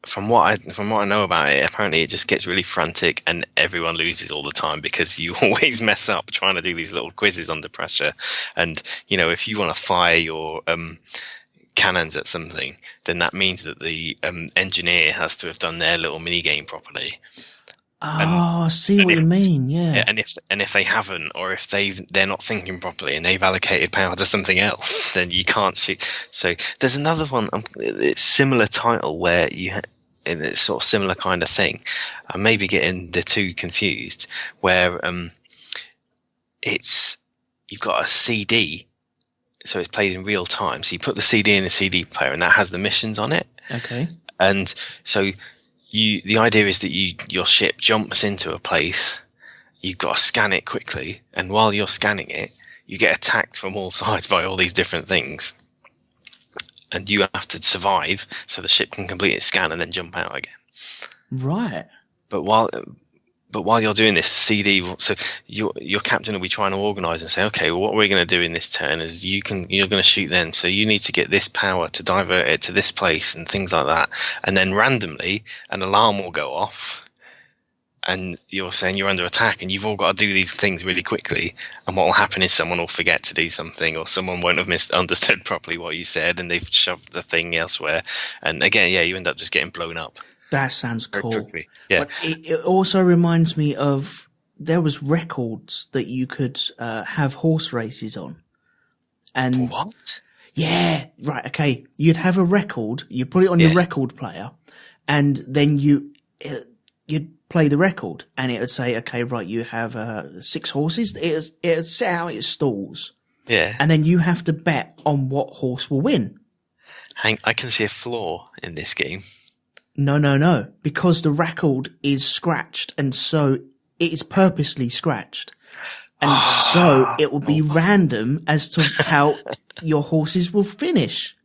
from what I know about it, apparently it just gets really frantic, and everyone loses all the time because you always mess up trying to do these little quizzes under pressure. And if you want to fire your cannons at something, then that means that the engineer has to have done their little mini game properly. I see what you mean. Yeah. And if they haven't, or if they're not thinking properly and they've allocated power to something else, then you can't shoot. So there's another one. It's similar title where it's sort of similar kind of thing. I may be getting the two confused. Where you've got a CD, so it's played in real time. So you put the CD in the CD player, and that has the missions on it. Okay. And so the idea is that your ship jumps into a place, you've got to scan it quickly, and while you're scanning it, you get attacked from all sides by all these different things, and you have to survive so the ship can complete its scan and then jump out again. Right. But while you're doing this, the CD, so your captain will be trying to organise and say, okay, well, what we're going to do in this turn is you're going to shoot them, so you need to get this power to divert it to this place and things like that. And then randomly, an alarm will go off, and you're saying you're under attack, and you've all got to do these things really quickly. And what will happen is someone will forget to do something, or someone won't have understood properly what you said, and they've shoved the thing elsewhere. And again, you end up just getting blown up. That sounds cool. Yeah. But it also reminds me of, there was records that you could have horse races on. And what? Yeah, right. Okay. You'd have a record, you put it on your record player, and then you'd play the record, and it would say, okay, right, you have 6 horses. It'd set out its stalls. Yeah. And then you have to bet on what horse will win. I can see a flaw in this game. No, because the record is scratched, and so it is purposely scratched. And so it will be random as to how your horses will finish.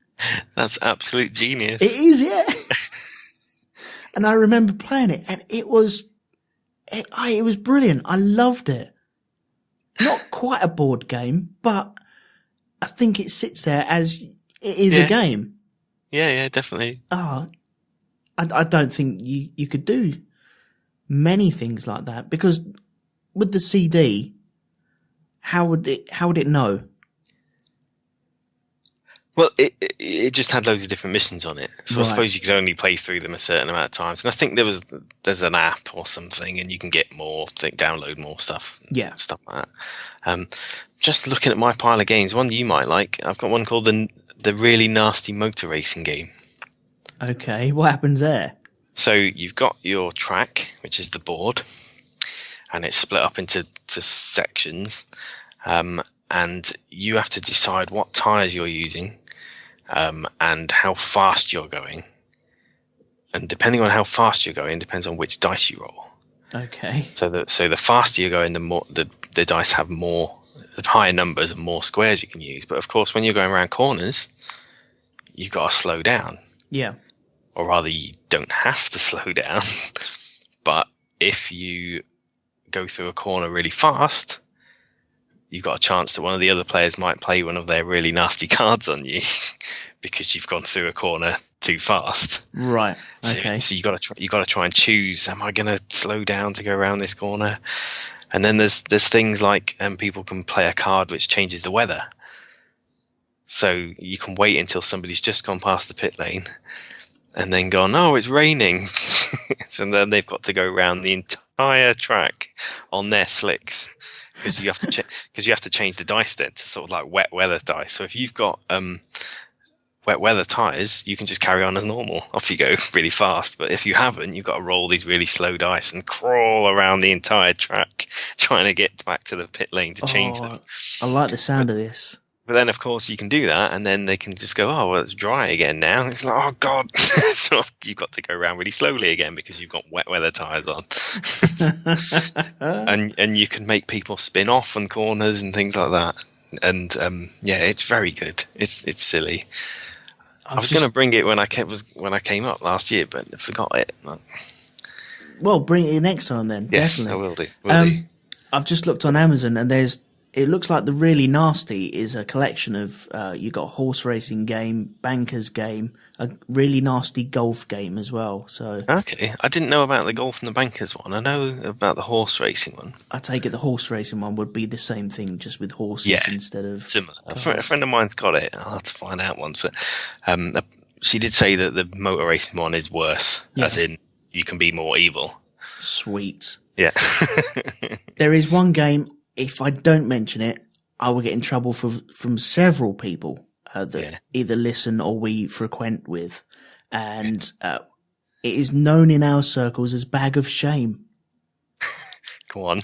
That's absolute genius. It is, yeah. And I remember playing it, and it was brilliant. I loved it. Not quite a board game, but I think it sits there as it is a game. Yeah, definitely. I don't think you could do many things like that, because with the CD, how would it know? Well, it just had loads of different missions on it, so right. I suppose you could only play through them a certain amount of times. And I think there's an app or something, and you can get more, download more stuff, stuff like that. Just looking at my pile of games, one you might like. I've got one called the Really Nasty Motor Racing Game. Okay, what happens there? So you've got your track, which is the board, and it's split up into sections, and you have to decide what tyres you're using, and how fast you're going. And depending on how fast you're going, depends on which dice you roll. Okay. So the faster you're going, the more the dice have more, the higher numbers and more squares you can use. But of course, when you're going around corners, you've got to slow down. Yeah. Or rather, you don't have to slow down. But if you go through a corner really fast, you've got a chance that one of the other players might play one of their really nasty cards on you because you've gone through a corner too fast. Right. Okay. So you got to try and choose: am I going to slow down to go around this corner? And then there's things like people can play a card which changes the weather. So you can wait until somebody's just gone past the pit lane, and then gone, oh, it's raining. So then they've got to go around the entire track on their slicks, because you have to change the dice then to sort of like wet weather dice. So if you've got wet weather tyres, you can just carry on as normal. Off you go really fast. But if you haven't, you've got to roll these really slow dice and crawl around the entire track trying to get back to the pit lane to change them. I like the sound of this. But then, of course, you can do that, and then they can just go, oh, well, it's dry again now. And it's like, oh, God. So you've got to go around really slowly again because you've got wet weather tyres on. and you can make people spin off on corners and things like that. And, it's very good. It's silly. I was going to bring it when I came up last year, but I forgot it. Well, bring it next time then. Yes, definitely. I will do. I've just looked on Amazon, and it looks like the Really Nasty is a collection of, you got a horse racing game, bankers game, a really nasty golf game as well. So Okay, I didn't know about the golf and the bankers one. I know about the horse racing one. I take it the horse racing one would be the same thing, just with horses instead of similar. A friend of mine's got it. I'll have to find out once. But she did say that the motor racing one is worse, as in you can be more evil. Sweet. Yeah. There is one game, if I don't mention it, I will get in trouble from several people that either listen or we frequent with. And it is known in our circles as Bag of Shame. Go on.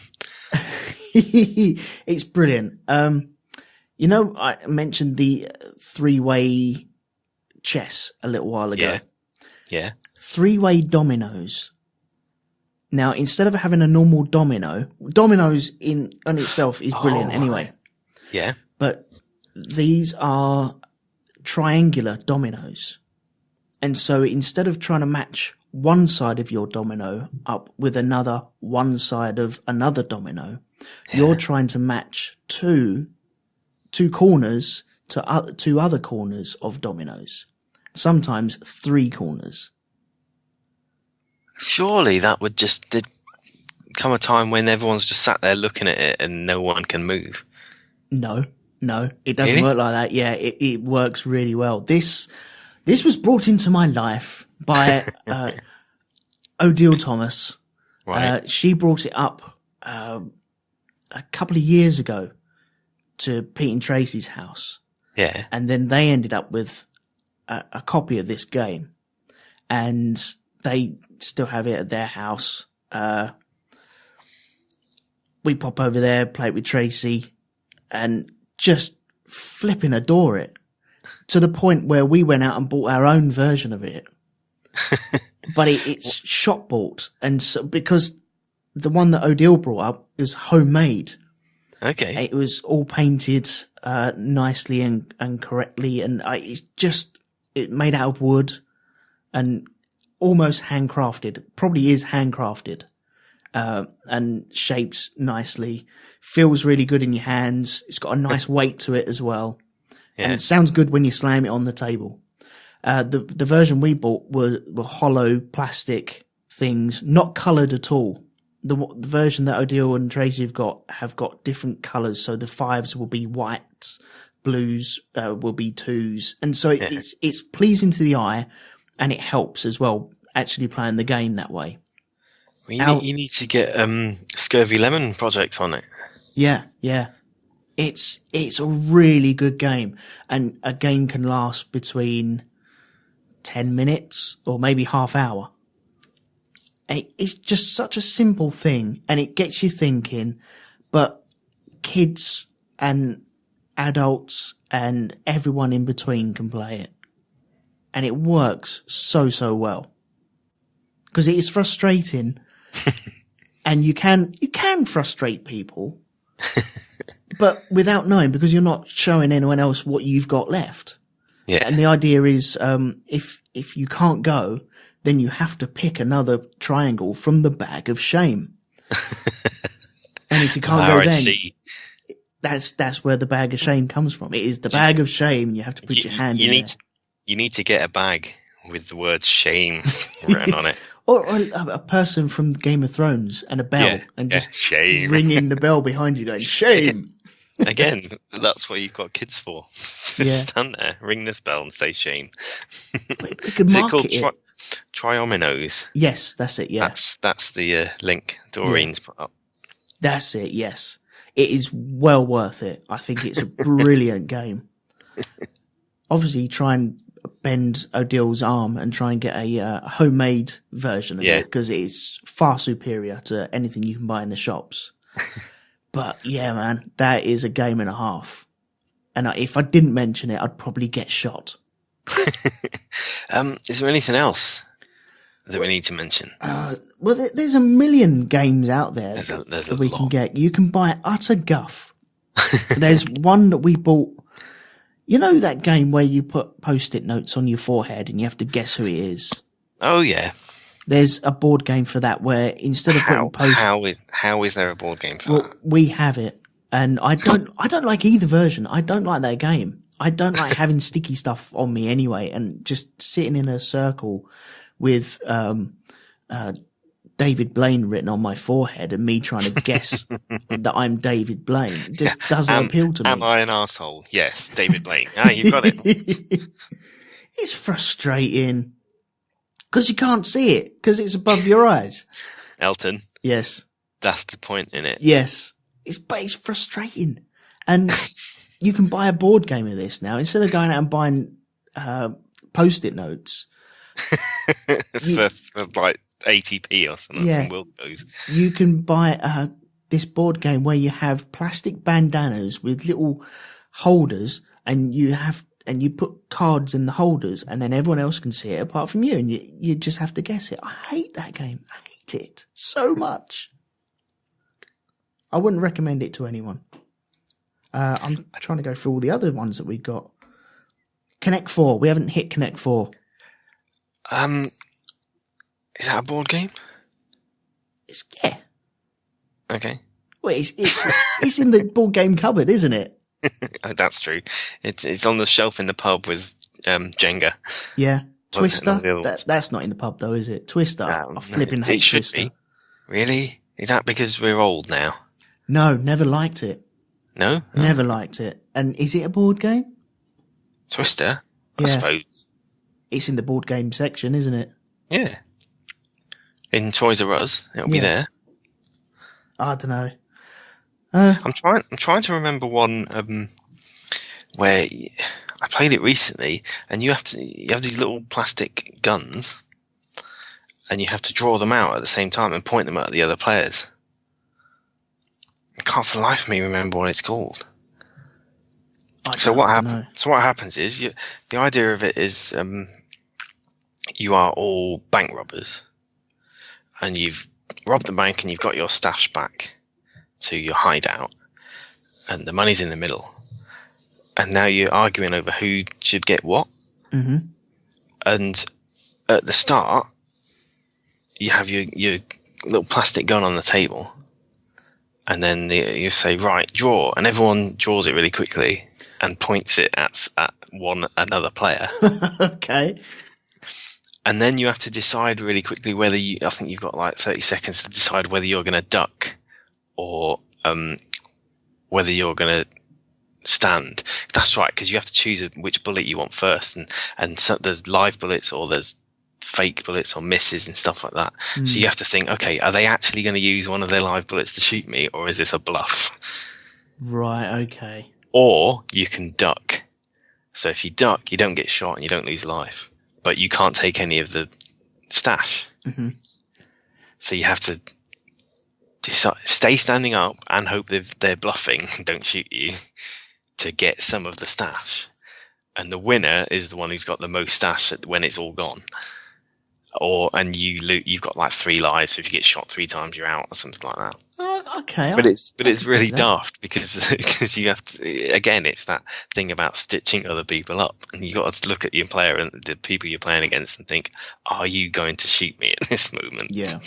It's brilliant. You know, I mentioned the three-way chess a little while ago. Yeah. Three-way dominoes. Now, instead of having a normal dominoes on itself is brilliant anyway. Yeah. But these are triangular dominoes. And so instead of trying to match one side of your domino up with another one side of another domino, you're trying to match two corners to two other corners of dominoes. Sometimes three corners. Surely that would just come a time when everyone's just sat there looking at it and no one can move. No, it doesn't work like that. Yeah, it works really well. This was brought into my life by Odile Thomas. Right. She brought it up a couple of years ago to Pete and Tracy's house. Yeah. And then they ended up with a copy of this game. And they still have it at their house. We pop over there, play it with Tracy, and just flipping adore it to the point where we went out and bought our own version of it. But it's shop bought, and so, because the one that Odile brought up is homemade. Okay. It was all painted nicely and correctly, and it made out of wood and almost handcrafted. Probably is handcrafted. And shaped nicely, feels really good in your hands. It's got a nice weight to it as well, and it sounds good when you slam it on the table. The version we bought were hollow plastic things, not coloured at all. The version that Odile and Tracy have got different colours, so the 5s will be white, blues will be 2s, and so it's pleasing to the eye, and it helps as well actually playing the game that way. Well, you need to get Scurvy Lemon Project on it. Yeah. It's a really good game, and a game can last between 10 minutes or maybe half hour. And it's just such a simple thing, and it gets you thinking, but kids and adults and everyone in between can play it. And it works so well. Because it is frustrating. And you can frustrate people, but without knowing, because you're not showing anyone else what you've got left. Yeah. And the idea is, if you can't go, then you have to pick another triangle from the Bag of Shame. And if you can't go, then that's where the Bag of Shame comes from. It is the Bag of Shame. You have to put your hand in there. You need to get a bag with the word shame written on it. Or a person from Game of Thrones and a bell, and just shame. Ringing the bell behind you going, shame. Again, that's what you've got kids for. Stand there, ring this bell and say shame. Is it called Triominoes? Yes, that's it, yeah. That's the link Doreen's put up. That's it, yes. It is well worth it. I think it's a brilliant game. Obviously, try and bend Odile's arm and try and get a homemade version of it, because it's far superior to anything you can buy in the shops. But yeah, man, that is a game and a half. And if I didn't mention it, I'd probably get shot. Is there anything else that we need to mention? Well, there's a million games out there there's that we can get. You can buy utter guff. There's one that we bought. You know that game where you put Post-it notes on your forehead and you have to guess who it is? Oh, yeah. There's a board game for that where instead of putting how is there a board game for that? We have it. And I don't like either version. I don't like that game. I don't like having sticky stuff on me anyway, and just sitting in a circle with David Blaine written on my forehead and me trying to guess that I'm David Blaine. It just doesn't appeal to me. Am I an arsehole? Yes, David Blaine. You've got it. It's frustrating because you can't see it because it's above your eyes. Elton. Yes. That's the point in it. Yes. It's frustrating. And you can buy a board game of this now. Instead of going out and buying Post-it notes. for like 80p or something from Wilco's. You can buy this board game where you have plastic bandanas with little holders, and you put cards in the holders, and then everyone else can see it apart from you, and you just have to guess it. I hate that game. I hate it so much. I wouldn't recommend it to anyone. I'm trying to go through all the other ones that we've got. Connect 4. We haven't hit Connect 4. Is that a board game? Yeah. Okay. Well, it's in the board game cupboard, isn't it? That's true. It's on the shelf in the pub with Jenga. Yeah. Twister. That's not in the pub though, is it? Twister. I flipping hate Twister. Be. Really? Is that because we're old now? No, never liked it. No? Never liked it. And is it a board game? Twister? I suppose. It's in the board game section, isn't it? Yeah. In Toys R Us, it'll be there. I don't know. I'm trying to remember one where I played it recently, and you have these little plastic guns, and you have to draw them out at the same time and point them at the other players. I can't for the life of me remember what it's called. So what happens is the idea of it is you are all bank robbers, and you've robbed the bank and you've got your stash back to your hideout, and the money's in the middle, and now you're arguing over who should get what. Mm-hmm. And at the start, you have your little plastic gun on the table, and then you say, right, draw, and everyone draws it really quickly and points it at another player. Okay. And then you have to decide really quickly whether I think you've got like 30 seconds to decide whether you're going to duck or whether you're going to stand. That's right, because you have to choose which bullet you want first, and so there's live bullets or there's fake bullets or misses and stuff like that. So you have to think, okay, are they actually going to use one of their live bullets to shoot me, or is this a bluff? Right, okay. Or you can duck. So if you duck, you don't get shot and you don't lose life, but you can't take any of the stash. Mm-hmm. So you have to stay standing up and hope they're bluffing, don't shoot you, to get some of the stash. And the winner is the one who's got the most stash when it's all gone. You've got like 3 lives, so if you get shot 3 times, you're out or something like that. Okay. But it's really daft because you have to, again, it's that thing about stitching other people up, and you got to look at your player and the people you're playing against and think, are you going to shoot me at this moment? Yeah.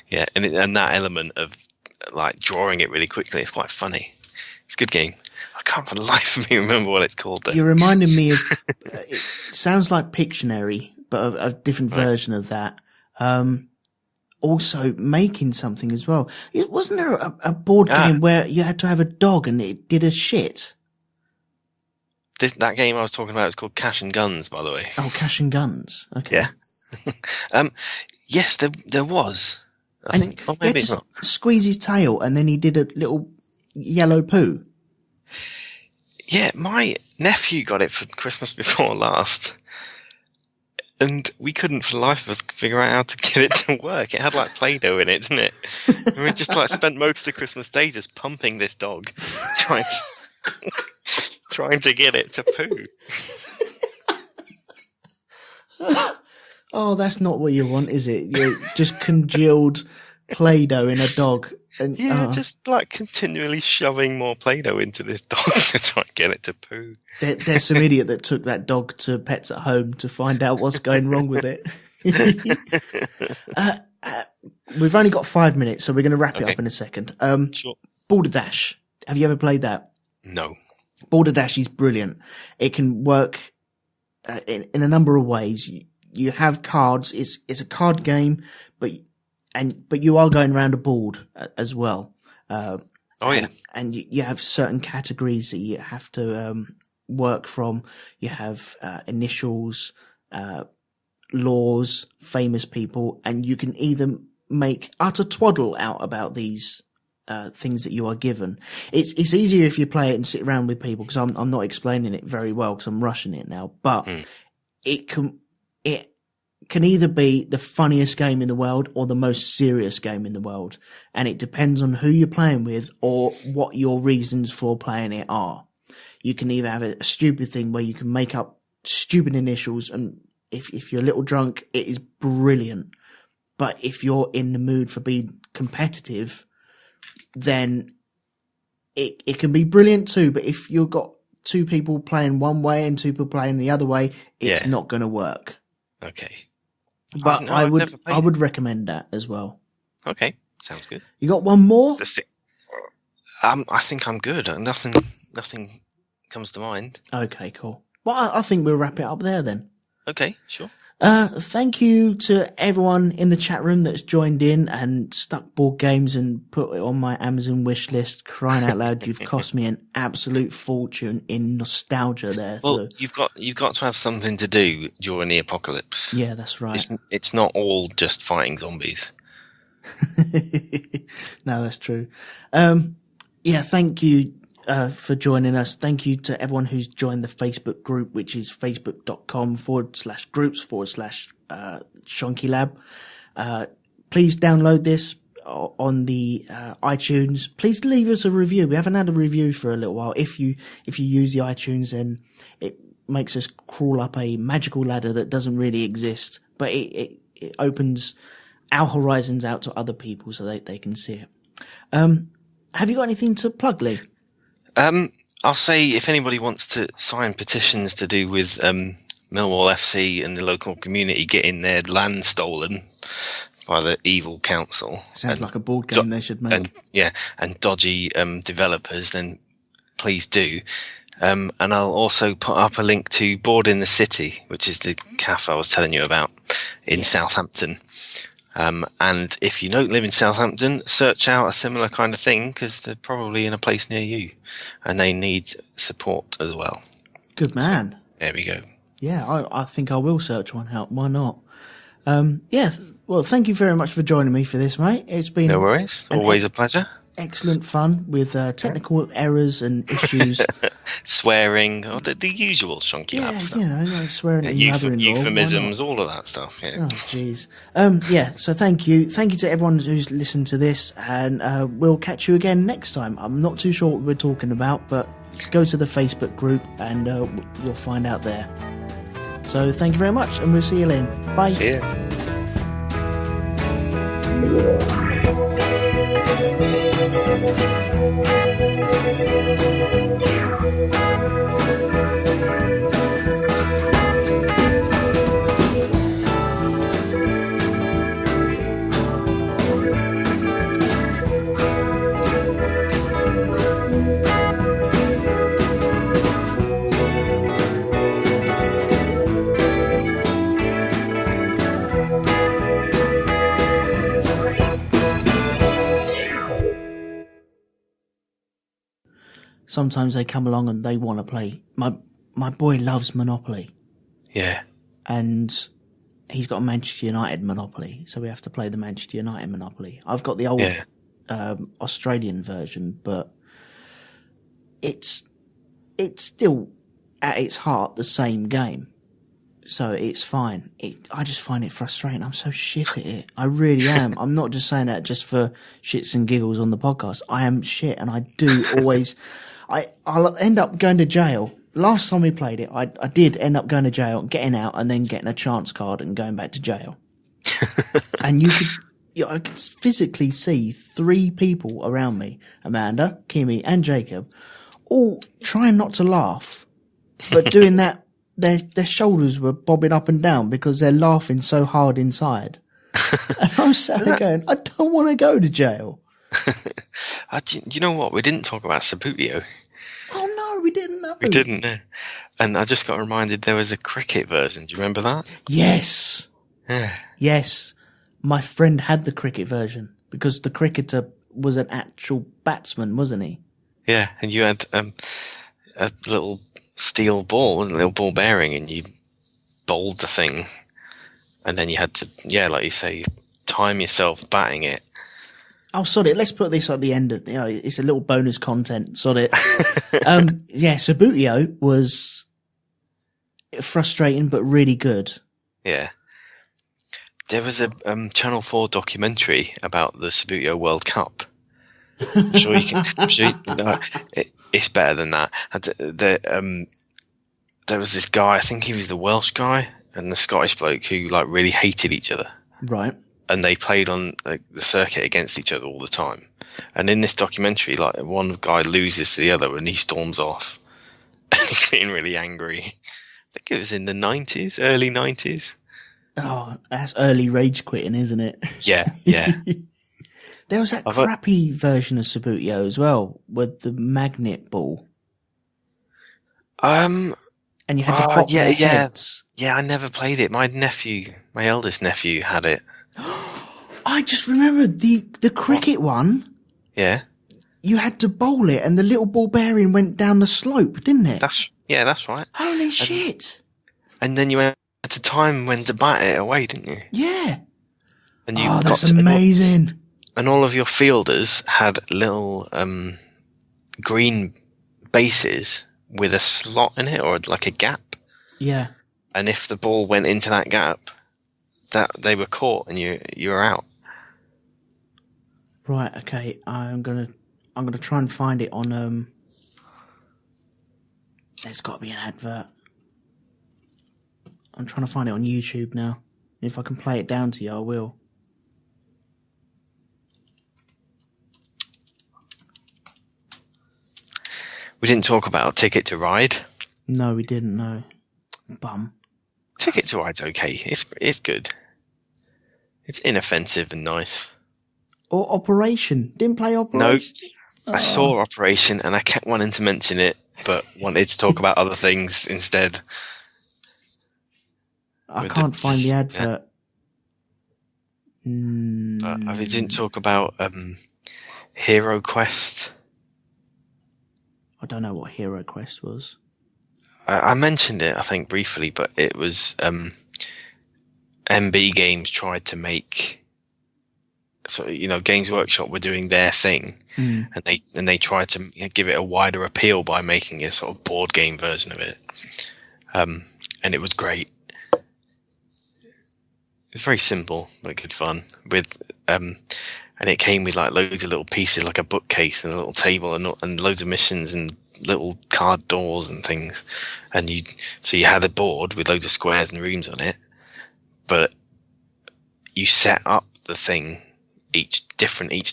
Yeah, and that element of like drawing it really quickly, it's quite funny. It's a good game. I can't for the life of me remember what it's called though. You're reminding me of it sounds like Pictionary, but a different version of that. Also making something as well. Wasn't there a board game where you had to have a dog and it did a shit? That game I was talking about is called Cash and Guns, by the way. Oh, Cash and Guns. Okay. Yeah. Yes, there was. I think. Or maybe it's not. Squeeze his tail and then he did a little yellow poo. Yeah, my nephew got it for Christmas before last. And we couldn't for the life of us figure out how to get it to work. It had like Play-Doh in it, didn't it? And we just like spent most of the Christmas day just pumping this dog, trying to get it to poo. Oh, that's not what you want, is it? You're just congealed Play-Doh in a dog. And, just like continually shoving more Play-Doh into this dog to try and get it to poo. There's some idiot that took that dog to Pets at Home to find out what's going wrong with it. We've only got 5 minutes, so we're going to wrap it up in a second. Sure. Balderdash. Have you ever played that? No. Balderdash is brilliant. It can work in a number of ways. You have cards. It's a card game, but you are going around a board as well. And you have certain categories that you have to work from. You have initials, laws, famous people, and you can either make utter twaddle out about these things that you are given. It's easier if you play it and sit around with people, because I'm not explaining it very well because I'm rushing it now. But it can either be the funniest game in the world or the most serious game in the world, and it depends on who you're playing with or what your reasons for playing it are. You can either have a stupid thing where you can make up stupid initials, and if you're a little drunk, it is brilliant. But if you're in the mood for being competitive, then it can be brilliant too. But if you've got two people playing one way and two people playing the other way, it's not going to work. Okay. But I would recommend that as well. Okay, sounds good. You got one more? I think I'm good. Nothing comes to mind. Okay, cool. Well, I think we'll wrap it up there then. Okay, sure. Thank you to everyone in the chat room that's joined in and stuck board games and put it on my Amazon wish list. Crying out loud, you've cost me an absolute fortune in nostalgia there. Well, you've got to have something to do during the apocalypse. Yeah, that's right. It's not all just fighting zombies. No, that's true. Yeah, thank you for joining us. Thank you to everyone who's joined the Facebook group, which is facebook.com/groups/Shonky Lab. Please download this on the iTunes. Please leave us a review. We haven't had a review for a little while. If you use the iTunes, then it makes us crawl up a magical ladder that doesn't really exist, but it opens our horizons out to other people so they can see it. Have you got anything to plug, Lee? I'll say if anybody wants to sign petitions to do with Millwall FC and the local community getting their land stolen by the evil council. Sounds like a board game they should make. And dodgy developers, then please do. And I'll also put up a link to Board in the City, which is the cafe I was telling you about in Southampton. And if you don't live in Southampton, search out a similar kind of thing, because they're probably in a place near you and they need support as well. Good man. So, there we go. Yeah, I think I will search one out. Why not? Well, thank you very much for joining me for this, mate. It's been no worries. Always a pleasure. Excellent fun with technical errors and issues. Swearing, the usual Shonky Lab stuff. Swearing at your mother-in-law. Euphemisms, all of that stuff. Yeah. Oh, jeez. So thank you. Thank you to everyone who's listened to this, and we'll catch you again next time. I'm not too sure what we're talking about, but go to the Facebook group and you'll find out there. So thank you very much, and we'll see you then. Bye. See ya. Sometimes they come along and they want to play. My boy loves Monopoly. Yeah. And he's got a Manchester United Monopoly, so we have to play the Manchester United Monopoly. I've got the old Australian version, but it's still at its heart the same game. So it's fine. I just find it frustrating. I'm so shit at it. I really am. I'm not just saying that just for shits and giggles on the podcast. I am shit, and I do always... I'll end up going to jail. Last time we played it, I did end up going to jail, getting out, and then getting a chance card and going back to jail. And I could physically see 3 people around me, Amanda, Kimmy, and Jacob, all trying not to laugh, but doing that, their shoulders were bobbing up and down because they're laughing so hard inside. And I was sat there going, I don't want to go to jail. Do you know what? We didn't talk about Subbuteo. Oh no, we didn't know. We didn't. No. And I just got reminded there was a cricket version. Do you remember that? Yes. Yeah. Yes. My friend had the cricket version because the cricketer was an actual batsman, wasn't he? Yeah, and you had a little steel ball, a little ball bearing, and you bowled the thing. And then you had to, like you say, time yourself batting it. Oh, sod it. Let's put this at the end. It's a little bonus content. Sod it. Subbuteo was frustrating but really good. Yeah. There was a Channel 4 documentary about the Subbuteo World Cup. I'm sure you can. It's better than that. There was this guy. I think he was the Welsh guy and the Scottish bloke who really hated each other. Right. And they played on the circuit against each other all the time. And in this documentary, one guy loses to the other and he storms off. He's being really angry. I think it was in the 90s, early 90s. Oh, that's early rage quitting, isn't it? Yeah. There was that crappy version of Subbuteo as well, with the magnet ball. And you had to pop their heads. Yeah, I never played it. My eldest nephew had it. I just remembered the cricket one. Yeah. You had to bowl it and the little ball bearing went down the slope, didn't it? That's right. Holy shit. And then you had to time when to bat it away, didn't you? Yeah. And that's amazing. And all of your fielders had little green bases with a slot in it or like a gap. Yeah. And if the ball went into that gap, that they were caught and you were out. Right, okay. I'm gonna try and find it on there's gotta be an advert. I'm trying to find it on YouTube now. If I can play it down to you, I will. We didn't talk about Ticket to Ride. No, we didn't. No, bum. Ticket to Ride's okay. It's good. It's inoffensive and nice. Or Operation. Didn't play Operation. No, I saw Operation and I kept wanting to mention it, but wanted to talk about other things instead. I can't find the advert. Yeah. We didn't talk about Hero Quest. I don't know what Hero Quest was. I mentioned it, I think, briefly, but it was MB Games tried to make. So Games Workshop were doing their thing, and they tried to give it a wider appeal by making a sort of board game version of it, and it was great. It's very simple but good fun and it came with loads of little pieces, like a bookcase and a little table and loads of missions and little card doors and things. And you had a board with loads of squares and rooms on it, but you set up the thing each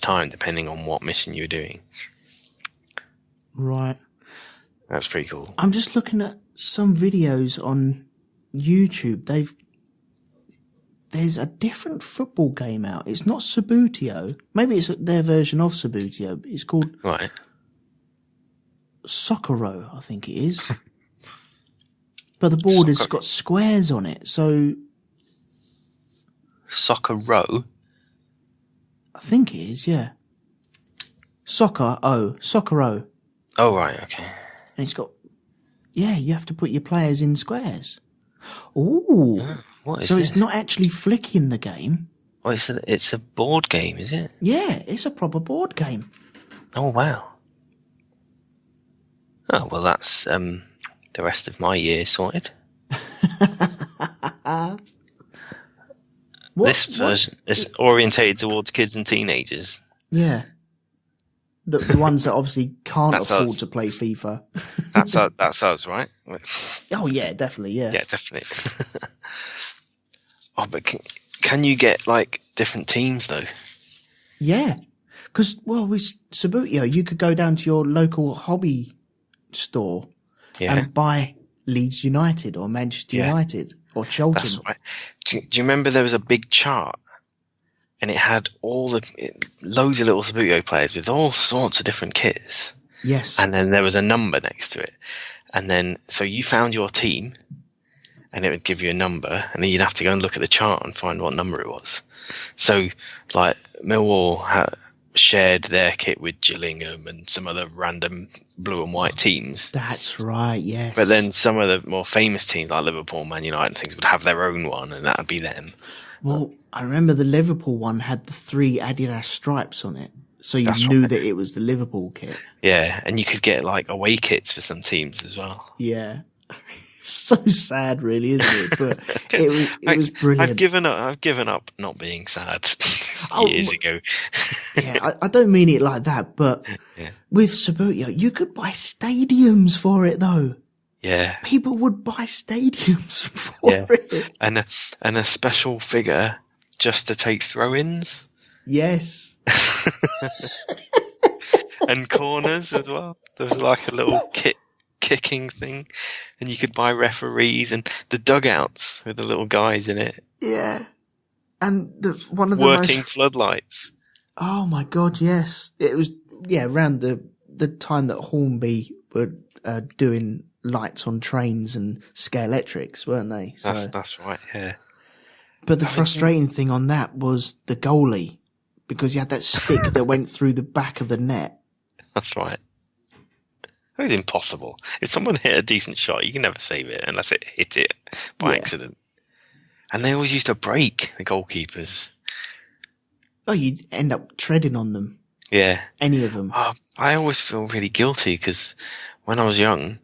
time depending on what mission you were doing. Right. That's pretty cool. I'm just looking at some videos on YouTube. There's a different football game out. It's not Subbuteo. Maybe it's their version of Subbuteo. It's called Soccero, I think it is. But the board has got squares on it, so... Soccero? I think it is, yeah. Soccero. Oh, right, okay. And it's got... Yeah, you have to put your players in squares. Ooh. What is so this? It's not actually flicking the game. Oh, it's a board game, is it? Yeah, it's a proper board game. Oh, wow. Oh, well, that's the rest of my year sorted. This version is orientated towards kids and teenagers. Yeah. The ones that obviously can't afford to play FIFA. That's us, right? Oh, yeah, definitely, yeah. Yeah, definitely. Oh, but can you get different teams though? Yeah, because with Subbuteo, you could go down to your local hobby store and buy Leeds United or Manchester United or Cheltenham. That's right. Do you remember there was a big chart and it had loads of little Subbuteo players with all sorts of different kits. Yes. And then there was a number next to it. And then, so you found your team, and it would give you a number, and then you'd have to go and look at the chart and find what number it was. So, like, Millwall shared their kit with Gillingham and some other random blue and white teams. That's right, yes. But then some of the more famous teams, like Liverpool, Man United and things, would have their own one, and that would be them. Well, I remember the Liverpool one had the 3 Adidas stripes on it. So you knew that it was the Liverpool kit. Yeah, and you could get, like, away kits for some teams as well. Yeah. So sad, really, isn't it? But it was brilliant. I've given up not being sad years ago. Yeah, I don't mean it like that, but with Subbuteo, you could buy stadiums for it, though. Yeah, people would buy stadiums for it, and a special figure just to take throw-ins. Yes, and corners as well. There was like a little kicking thing, and you could buy referees and the dugouts with the little guys in it. Yeah, and one of the working floodlights. Oh my God, yes, it was around the time that Hornby were doing lights on trains and Scalextrics, weren't they? So, that's right, yeah. But the frustrating thing on that was the goalie, because you had that stick that went through the back of the net. That's right. It was impossible. If someone hit a decent shot, you can never save it unless it hit it by accident. And they always used to break, the goalkeepers. Oh, you'd end up treading on them. Yeah. Any of them. I always feel really guilty because when I was young,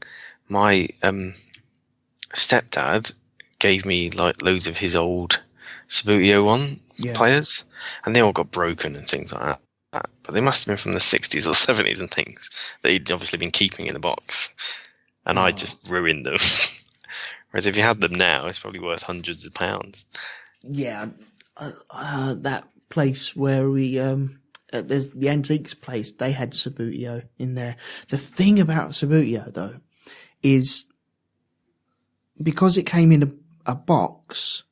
my stepdad gave me like loads of his old Subbuteo players, and they all got broken and things like that. But they must have been from the 60s or 70s and things that he'd obviously been keeping in a box, and I just ruined them. Whereas if you had them now, it's probably worth hundreds of pounds. Yeah, that place where we there's the antiques place, they had Subbuteo in there. The thing about Subbuteo though is because it came in a box,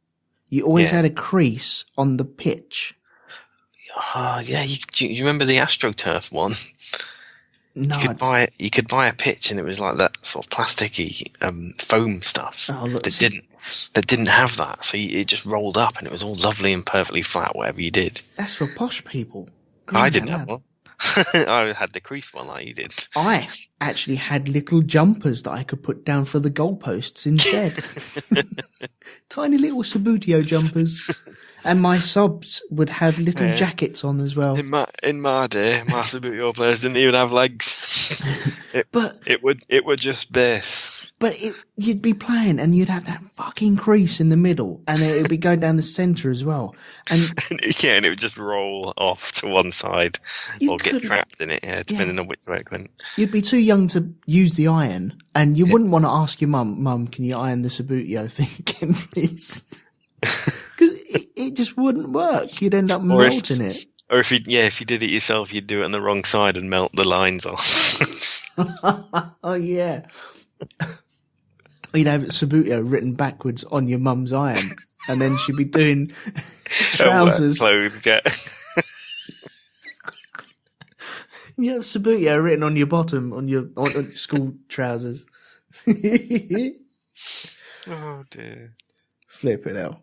you always had a crease on the pitch. Yeah, do you remember the AstroTurf one? No, you could buy a pitch, and it was like that sort of plasticky foam stuff that didn't have that, so it just rolled up, and it was all lovely and perfectly flat, whatever you did. That's for posh people. I didn't have one. I had the crease one like you did. I actually had little jumpers that I could put down for the goalposts instead. Tiny little Subbuteo jumpers. And my subs would have little jackets on as well. In my day, my Subbuteo players didn't even have legs. It would just base. But you'd be playing and you'd have that fucking crease in the middle, and it would be going down the centre as well. And and it would just roll off to one side or get trapped in it, depending on which way it went. You'd be too young to use the iron, and you wouldn't want to ask your mum, can you iron the Subbuteo thing again, please? Because it just wouldn't work. You'd end up melting it. Or if you did it yourself, you'd do it on the wrong side and melt the lines off. Oh yeah. You'd have Subbuteo written backwards on your mum's iron, and then she'd be doing trousers. Clothes, yeah. You have Subbuteo written on your bottom, on your school trousers. Oh dear. Flip it out.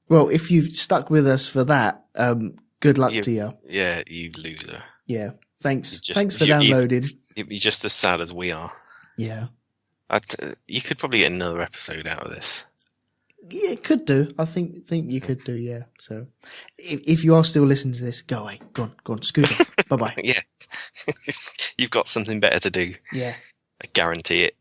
Well, if you've stuck with us for that, good luck to you. Yeah, you loser. Yeah, thanks. Thanks for downloading. You'd be just as sad as we are. Yeah. You could probably get another episode out of this. Yeah, could do. I think you could do. Yeah. So, if you are still listening to this, go away. Go on. Scoot off. Bye bye. Yeah. You've got something better to do. Yeah. I guarantee it.